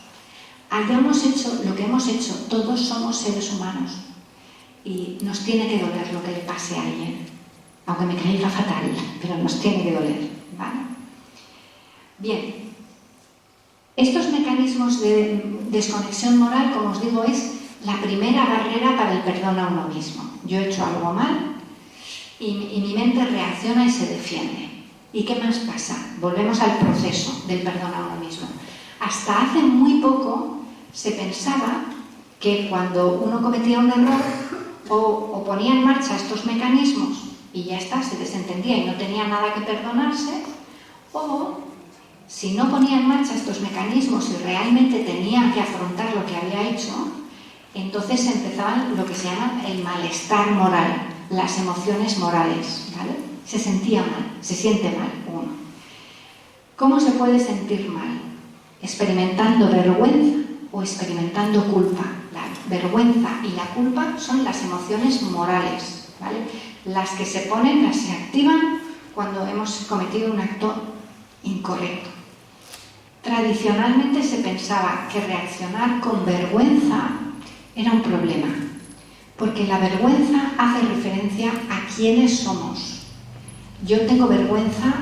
Hayamos hecho lo que hemos hecho, todos somos seres humanos y nos tiene que doler lo que le pase a alguien, aunque me caiga fatal, pero nos tiene que doler, ¿vale? Bien. Estos mecanismos de desconexión moral, como os digo, es la primera barrera para el perdón a uno mismo. Yo he hecho algo mal y mi mente reacciona y se defiende. ¿Y qué más pasa? Volvemos al proceso del perdón a uno mismo. Hasta hace muy poco se pensaba que cuando uno cometía un error o ponía en marcha estos mecanismos y ya está, se desentendía y no tenía nada que perdonarse, o si no ponía en marcha estos mecanismos y realmente tenía que afrontar lo que había hecho, entonces empezaban lo que se llama el malestar moral, las emociones morales, ¿vale? Se sentía mal, se siente mal uno. ¿Cómo se puede sentir mal? ¿Experimentando vergüenza o experimentando culpa? La vergüenza y la culpa son las emociones morales, ¿vale? Las que se ponen, las se activan cuando hemos cometido un acto incorrecto. Tradicionalmente se pensaba que reaccionar con vergüenza era un problema, porque la vergüenza hace referencia a quiénes somos. Yo tengo vergüenza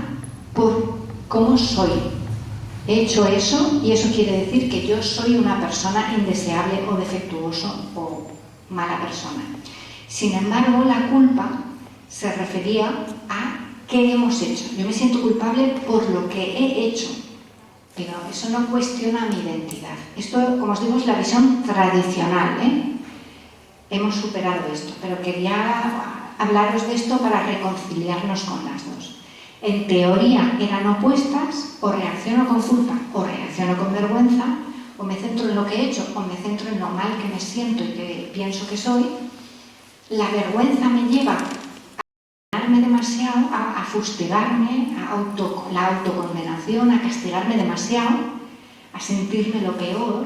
por cómo soy. He hecho eso y eso quiere decir que yo soy una persona indeseable o defectuoso o mala persona. Sin embargo, la culpa se refería a qué hemos hecho. Yo me siento culpable por lo que he hecho, pero eso no cuestiona mi identidad. Esto, como os digo, es la visión tradicional, ¿eh? Hemos superado esto, pero quería hablaros de esto para reconciliarnos con las dos. En teoría eran opuestas, o reacciono con culpa o reacciono con vergüenza, o me centro en lo que he hecho o me centro en lo mal que me siento y que pienso que soy. La vergüenza me lleva a castigarme demasiado, a fustigarme, la autocondenación, a castigarme demasiado, a sentirme lo peor,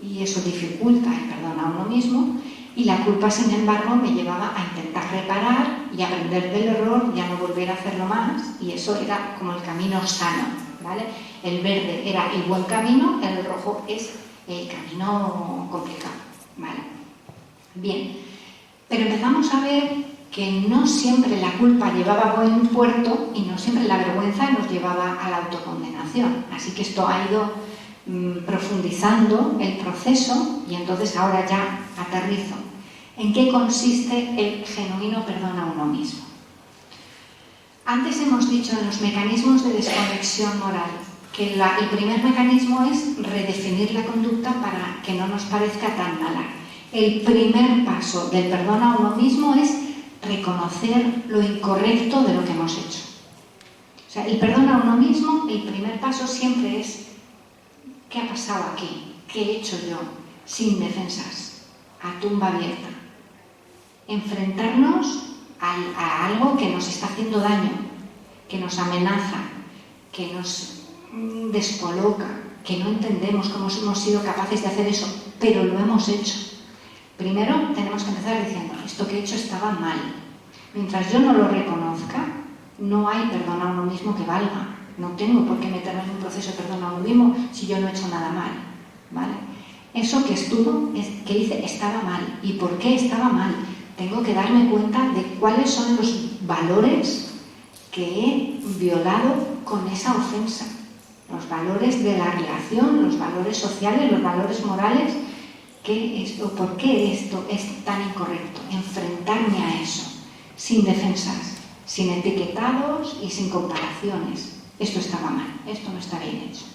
y eso dificulta el perdón a uno mismo. Y la culpa, sin embargo, me llevaba a intentar reparar y aprender del error, ya no volver a hacerlo más, y eso era como el camino sano, ¿vale? El verde era el buen camino, el rojo es el camino complicado, ¿vale? Bien, pero empezamos a ver que no siempre la culpa llevaba a buen puerto y no siempre la vergüenza nos llevaba a la autocondenación. Así que esto ha ido profundizando el proceso y entonces ahora ya aterrizo. ¿En qué consiste el genuino perdón a uno mismo? Antes hemos dicho en los mecanismos de desconexión moral que el primer mecanismo es redefinir la conducta para que no nos parezca tan mala. El primer paso del perdón a uno mismo es reconocer lo incorrecto de lo que hemos hecho. O sea, el perdón a uno mismo, el primer paso siempre es ¿qué ha pasado aquí? ¿Qué he hecho yo? Sin defensas, a tumba abierta. Enfrentarnos a algo que nos está haciendo daño, que nos amenaza, que nos descoloca, que no entendemos cómo hemos sido capaces de hacer eso, pero lo hemos hecho. Primero tenemos que empezar diciendo, esto que he hecho estaba mal. Mientras yo no lo reconozca, no hay perdón a uno mismo que valga. No tengo por qué meterme en un proceso de perdón a uno mismo si yo no he hecho nada mal, ¿vale? Eso que que hice estaba mal. ¿Y por qué estaba mal? Tengo que darme cuenta de cuáles son los valores que he violado con esa ofensa. Los valores de la relación, los valores sociales, los valores morales. ¿Por qué esto es tan incorrecto? Enfrentarme a eso, sin defensas, sin etiquetados y sin comparaciones. Esto estaba mal, esto no está bien hecho.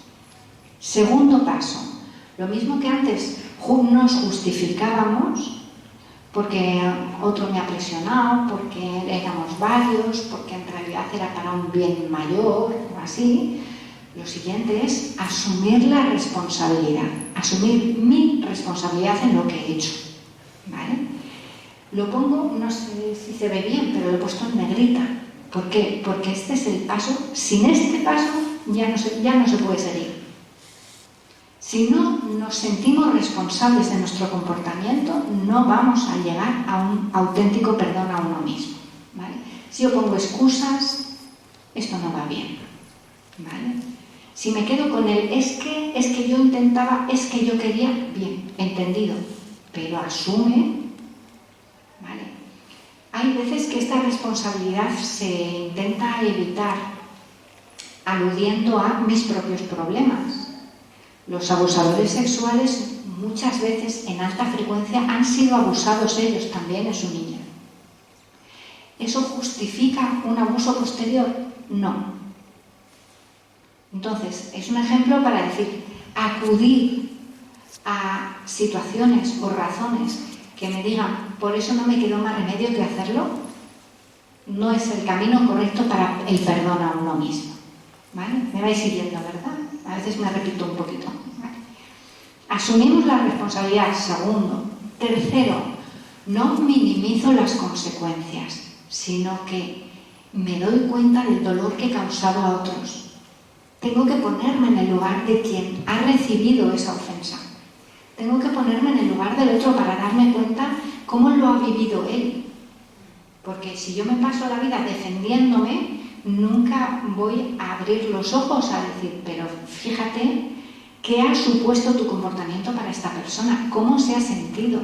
Segundo paso, lo mismo que antes nos justificábamos porque otro me ha presionado, porque éramos varios, porque en realidad era para un bien mayor o así. Lo siguiente es asumir la responsabilidad, asumir mi responsabilidad en lo que he hecho, ¿vale? Lo pongo, no sé si se ve bien, pero lo he puesto en negrita. ¿Por qué? Porque este es el paso. Sin este paso ya no se puede seguir. Si no nos sentimos responsables de nuestro comportamiento, no vamos a llegar a un auténtico perdón a uno mismo, ¿vale? Si yo pongo excusas, esto no va bien, ¿vale? Si me quedo con el es que yo intentaba, es que yo quería, bien, entendido, pero asume, ¿vale? Hay veces que esta responsabilidad se intenta evitar aludiendo a mis propios problemas. Los abusadores sexuales muchas veces en alta frecuencia han sido abusados ellos también en su niñez. ¿Eso justifica un abuso posterior? No. Entonces, es un ejemplo para decir, acudir a situaciones o razones que me digan, por eso no me quedó más remedio que hacerlo, no es el camino correcto para el perdón a uno mismo. ¿Vale? Me vais siguiendo, ¿verdad? A veces me repito un poquito. ¿Vale? Asumimos la responsabilidad, segundo. Tercero, no minimizo las consecuencias, sino que me doy cuenta del dolor que he causado a otros. Tengo que ponerme en el lugar de quien ha recibido esa ofensa. Tengo que ponerme en el lugar del otro para darme cuenta cómo lo ha vivido él. Porque si yo me paso la vida defendiéndome, nunca voy a abrir los ojos a decir, pero fíjate qué ha supuesto tu comportamiento para esta persona, cómo se ha sentido,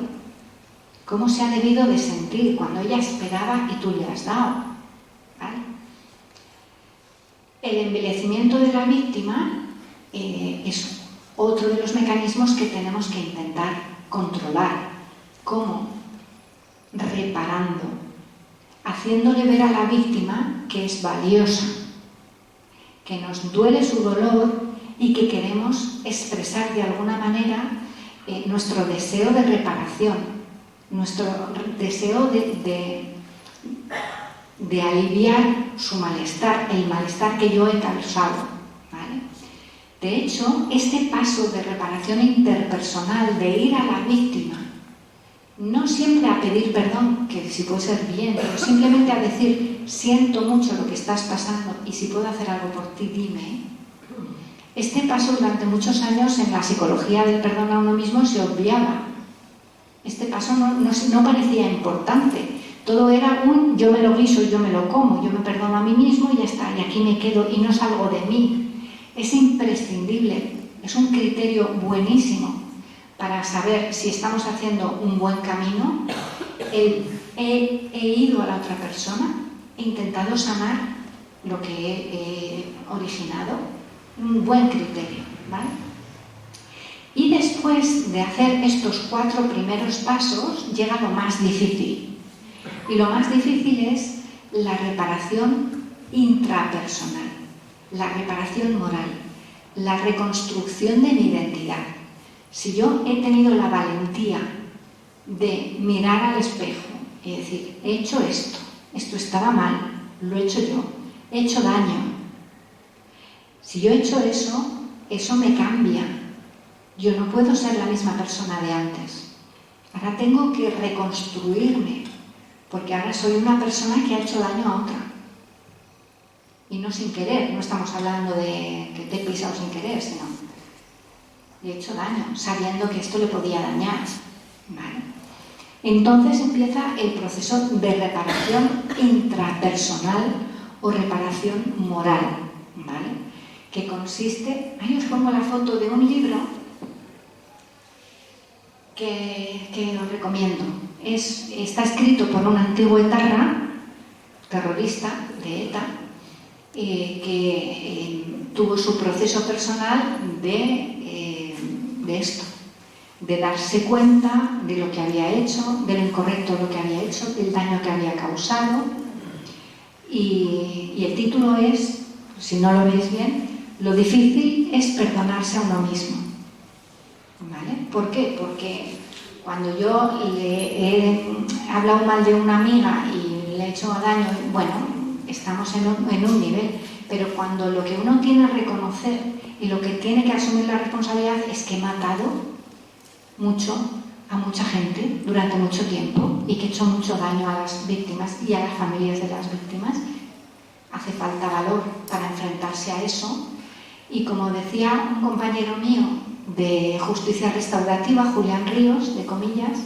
cómo se ha debido de sentir cuando ella esperaba y tú le has dado. ¿Vale? El envilecimiento de la víctima es otro de los mecanismos que tenemos que intentar controlar. ¿Cómo? Reparando, haciéndole ver a la víctima que es valiosa, que nos duele su dolor y que queremos expresar de alguna manera nuestro deseo de reparación, nuestro deseo de aliviar su malestar, el malestar que yo he causado. ¿Vale? De hecho, este paso de reparación interpersonal, de ir a la víctima, no siempre a pedir perdón, que si puede ser bien, pero simplemente a decir, siento mucho lo que estás pasando y si puedo hacer algo por ti, dime. Este paso durante muchos años en la psicología del perdón a uno mismo se obviaba. Este paso no parecía importante. Todo era un yo me lo guiso y yo me lo como, yo me perdono a mí mismo y ya está, y aquí me quedo y no salgo de mí. Es imprescindible, es un criterio buenísimo para saber si estamos haciendo un buen camino. He ido a la otra persona, he intentado sanar lo que he originado, un buen criterio, ¿vale? Y después de hacer estos 4 primeros pasos llega lo más difícil. Y lo más difícil es la reparación intrapersonal, la reparación moral, la reconstrucción de mi identidad. Si yo he tenido la valentía de mirar al espejo y decir, he hecho esto estaba mal, lo he hecho yo, he hecho daño. Si yo he hecho eso, eso me cambia. Yo no puedo ser la misma persona de antes. Ahora tengo que reconstruirme, porque ahora soy una persona que ha hecho daño a otra. Y no sin querer, no estamos hablando de que te he pisado sin querer, sino le he hecho daño, sabiendo que esto le podía dañar. ¿Vale? Entonces empieza el proceso de reparación intrapersonal o reparación moral, ¿vale? Que consiste, ahí os pongo la foto de un libro que os recomiendo. Está escrito por un antiguo etarra, terrorista de ETA, que tuvo su proceso personal de esto, de darse cuenta de lo que había hecho, de lo incorrecto de lo que había hecho, del daño que había causado. Y el título es, si no lo veis bien, lo difícil es perdonarse a uno mismo. ¿Vale? ¿Por qué? Porque cuando yo le he hablado mal de una amiga y le he hecho daño, bueno, estamos en un nivel, pero cuando lo que uno tiene que reconocer y lo que tiene que asumir la responsabilidad es que he matado mucho a mucha gente durante mucho tiempo y que he hecho mucho daño a las víctimas y a las familias de las víctimas, hace falta valor para enfrentarse a eso. Y como decía un compañero mío de justicia restaurativa, Julián Ríos, de comillas,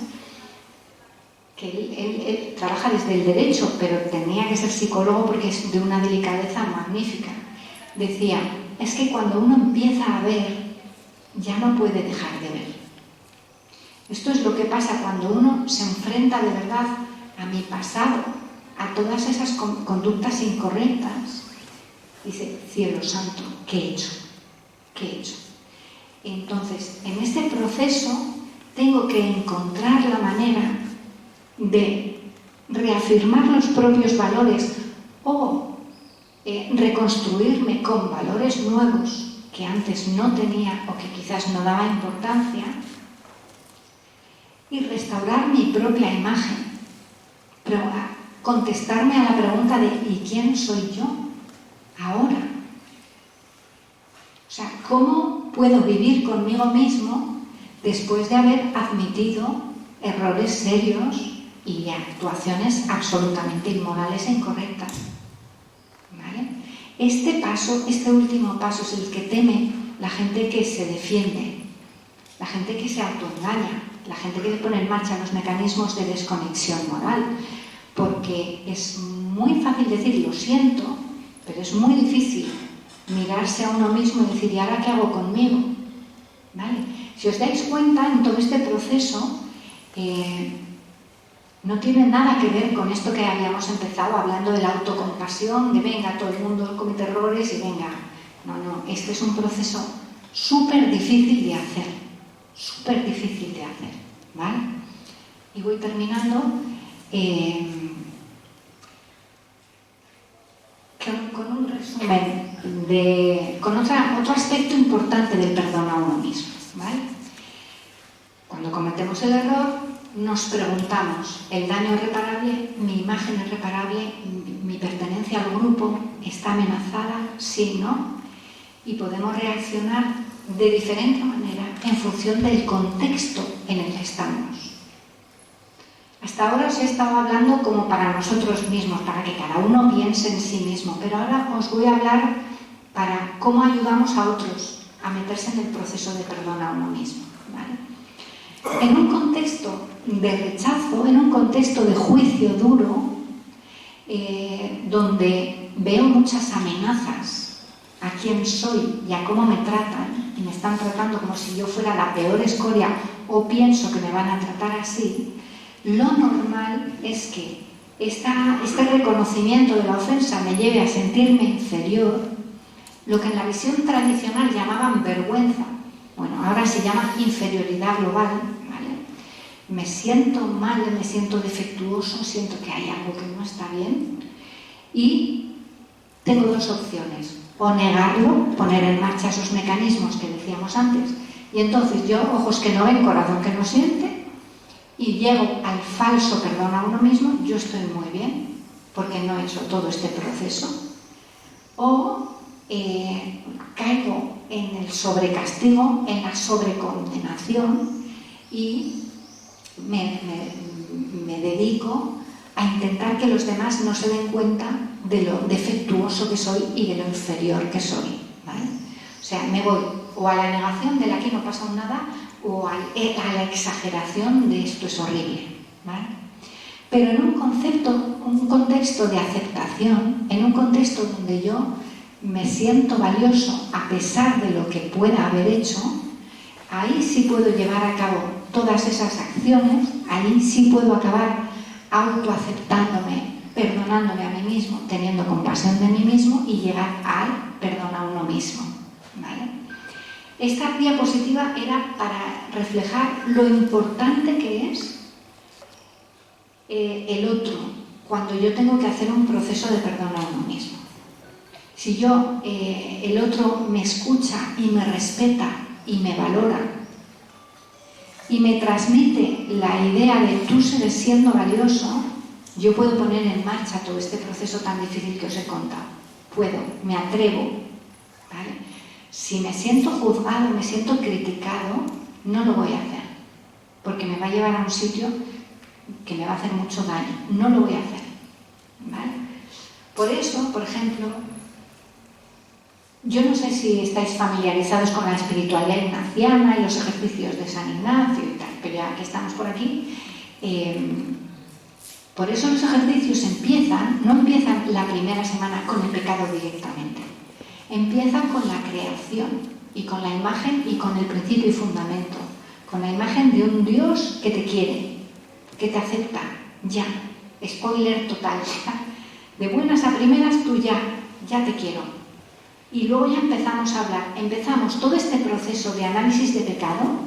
que él trabaja desde el derecho, pero tenía que ser psicólogo porque es de una delicadeza magnífica. Decía, es que cuando uno empieza a ver, ya no puede dejar de ver. Esto es lo que pasa cuando uno se enfrenta de verdad a mi pasado, a todas esas conductas incorrectas. Dice, cielo santo, ¿qué he hecho? ¿Qué he hecho? Entonces, en este proceso tengo que encontrar la manera de reafirmar los propios valores o reconstruirme con valores nuevos que antes no tenía o que quizás no daba importancia, y restaurar mi propia imagen, pero contestarme a la pregunta de ¿y quién soy yo ahora? O sea, ¿cómo puedo vivir conmigo mismo después de haber admitido errores serios y actuaciones absolutamente inmorales e incorrectas? ¿Vale? Este paso, este último paso es el que teme la gente que se defiende, la gente que se autoengaña, la gente que pone en marcha los mecanismos de desconexión moral, porque es muy fácil decir lo siento, pero es muy difícil mirarse a uno mismo y decir ¿y ahora qué hago conmigo? ¿Vale? Si os dais cuenta, en todo este proceso no tiene nada que ver con esto que habíamos empezado hablando de la autocompasión, de venga, todo el mundo comete errores y venga. No, este es un proceso súper difícil de hacer, ¿vale? Y voy terminando con un resumen, con otro aspecto importante del perdón a uno mismo, ¿vale? Cuando cometemos el error, nos preguntamos, ¿el daño es reparable? ¿Mi imagen es reparable? ¿Mi pertenencia al grupo está amenazada? Sí, ¿no? Y podemos reaccionar de diferente manera en función del contexto en el que estamos. Hasta ahora os he estado hablando como para nosotros mismos, para que cada uno piense en sí mismo, pero ahora os voy a hablar para cómo ayudamos a otros a meterse en el proceso de perdón a uno mismo, ¿vale? En un contexto de rechazo, en un contexto de juicio duro, donde veo muchas amenazas a quién soy y a cómo me tratan, y me están tratando como si yo fuera la peor escoria o pienso que me van a tratar así, lo normal es que este reconocimiento de la ofensa me lleve a sentirme inferior, lo que en la visión tradicional llamaban vergüenza, bueno, ahora se llama inferioridad global, ¿vale? Me siento mal, me siento defectuoso, siento que hay algo que no está bien y tengo dos opciones, o negarlo, poner en marcha esos mecanismos que decíamos antes, y entonces yo, ojos que no ven, corazón que no siente, y llego al falso perdón a uno mismo, yo estoy muy bien, porque no he hecho todo este proceso, o caigo en el sobrecastigo, en la sobrecondenación y me dedico a intentar que los demás no se den cuenta de lo defectuoso que soy y de lo inferior que soy, ¿vale? O sea, me voy o a la negación de la que no pasa nada o a la exageración de esto es horrible, ¿vale? Pero en un contexto de aceptación, en un contexto donde yo me siento valioso a pesar de lo que pueda haber hecho, ahí sí puedo llevar a cabo todas esas acciones, ahí sí puedo acabar autoaceptándome, perdonándome a mí mismo, teniendo compasión de mí mismo y llegar al perdón a uno mismo, ¿vale? Esta diapositiva era para reflejar lo importante que es el otro cuando yo tengo que hacer un proceso de perdón a uno mismo. Si yo, el otro me escucha y me respeta y me valora y me transmite la idea de tú sigues siendo valioso, yo puedo poner en marcha todo este proceso tan difícil que os he contado. Puedo, me atrevo, ¿vale? Si me siento juzgado, me siento criticado, no lo voy a hacer, porque me va a llevar a un sitio que me va a hacer mucho daño. No lo voy a hacer, ¿vale? Por eso, por ejemplo, yo no sé si estáis familiarizados con la espiritualidad ignaciana y los ejercicios de San Ignacio y tal, pero ya que estamos por aquí, por eso los ejercicios no empiezan la primera semana con el pecado directamente, empiezan con la creación y con la imagen y con el principio y fundamento, con la imagen de un Dios que te quiere, que te acepta, ya, spoiler total, ya. De buenas a primeras tú ya te quiero. Y luego ya empezamos a hablar, empezamos todo este proceso de análisis de pecado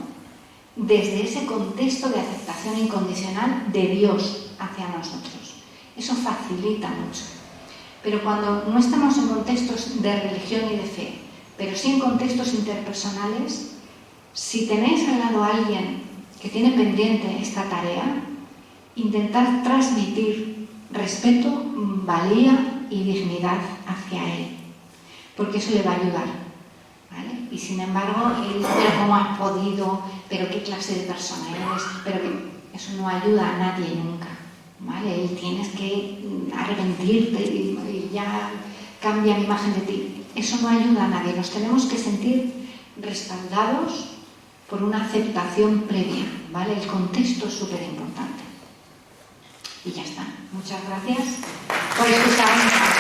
desde ese contexto de aceptación incondicional de Dios hacia nosotros. Eso facilita mucho. Pero cuando no estamos en contextos de religión y de fe, pero sí en contextos interpersonales, si tenéis al lado a alguien que tiene pendiente esta tarea, intentar transmitir respeto, valía y dignidad hacia él, porque eso le va a ayudar, ¿vale? Y sin embargo, pero ¿cómo has podido? ¿Pero qué clase de persona eres? Pero que eso no ayuda a nadie nunca, ¿vale? Él tienes que arrepentirte y ya cambia mi imagen de ti. Eso no ayuda a nadie. Nos tenemos que sentir respaldados por una aceptación previa, ¿vale? El contexto es súper importante. Y ya está. Muchas gracias por escucharme.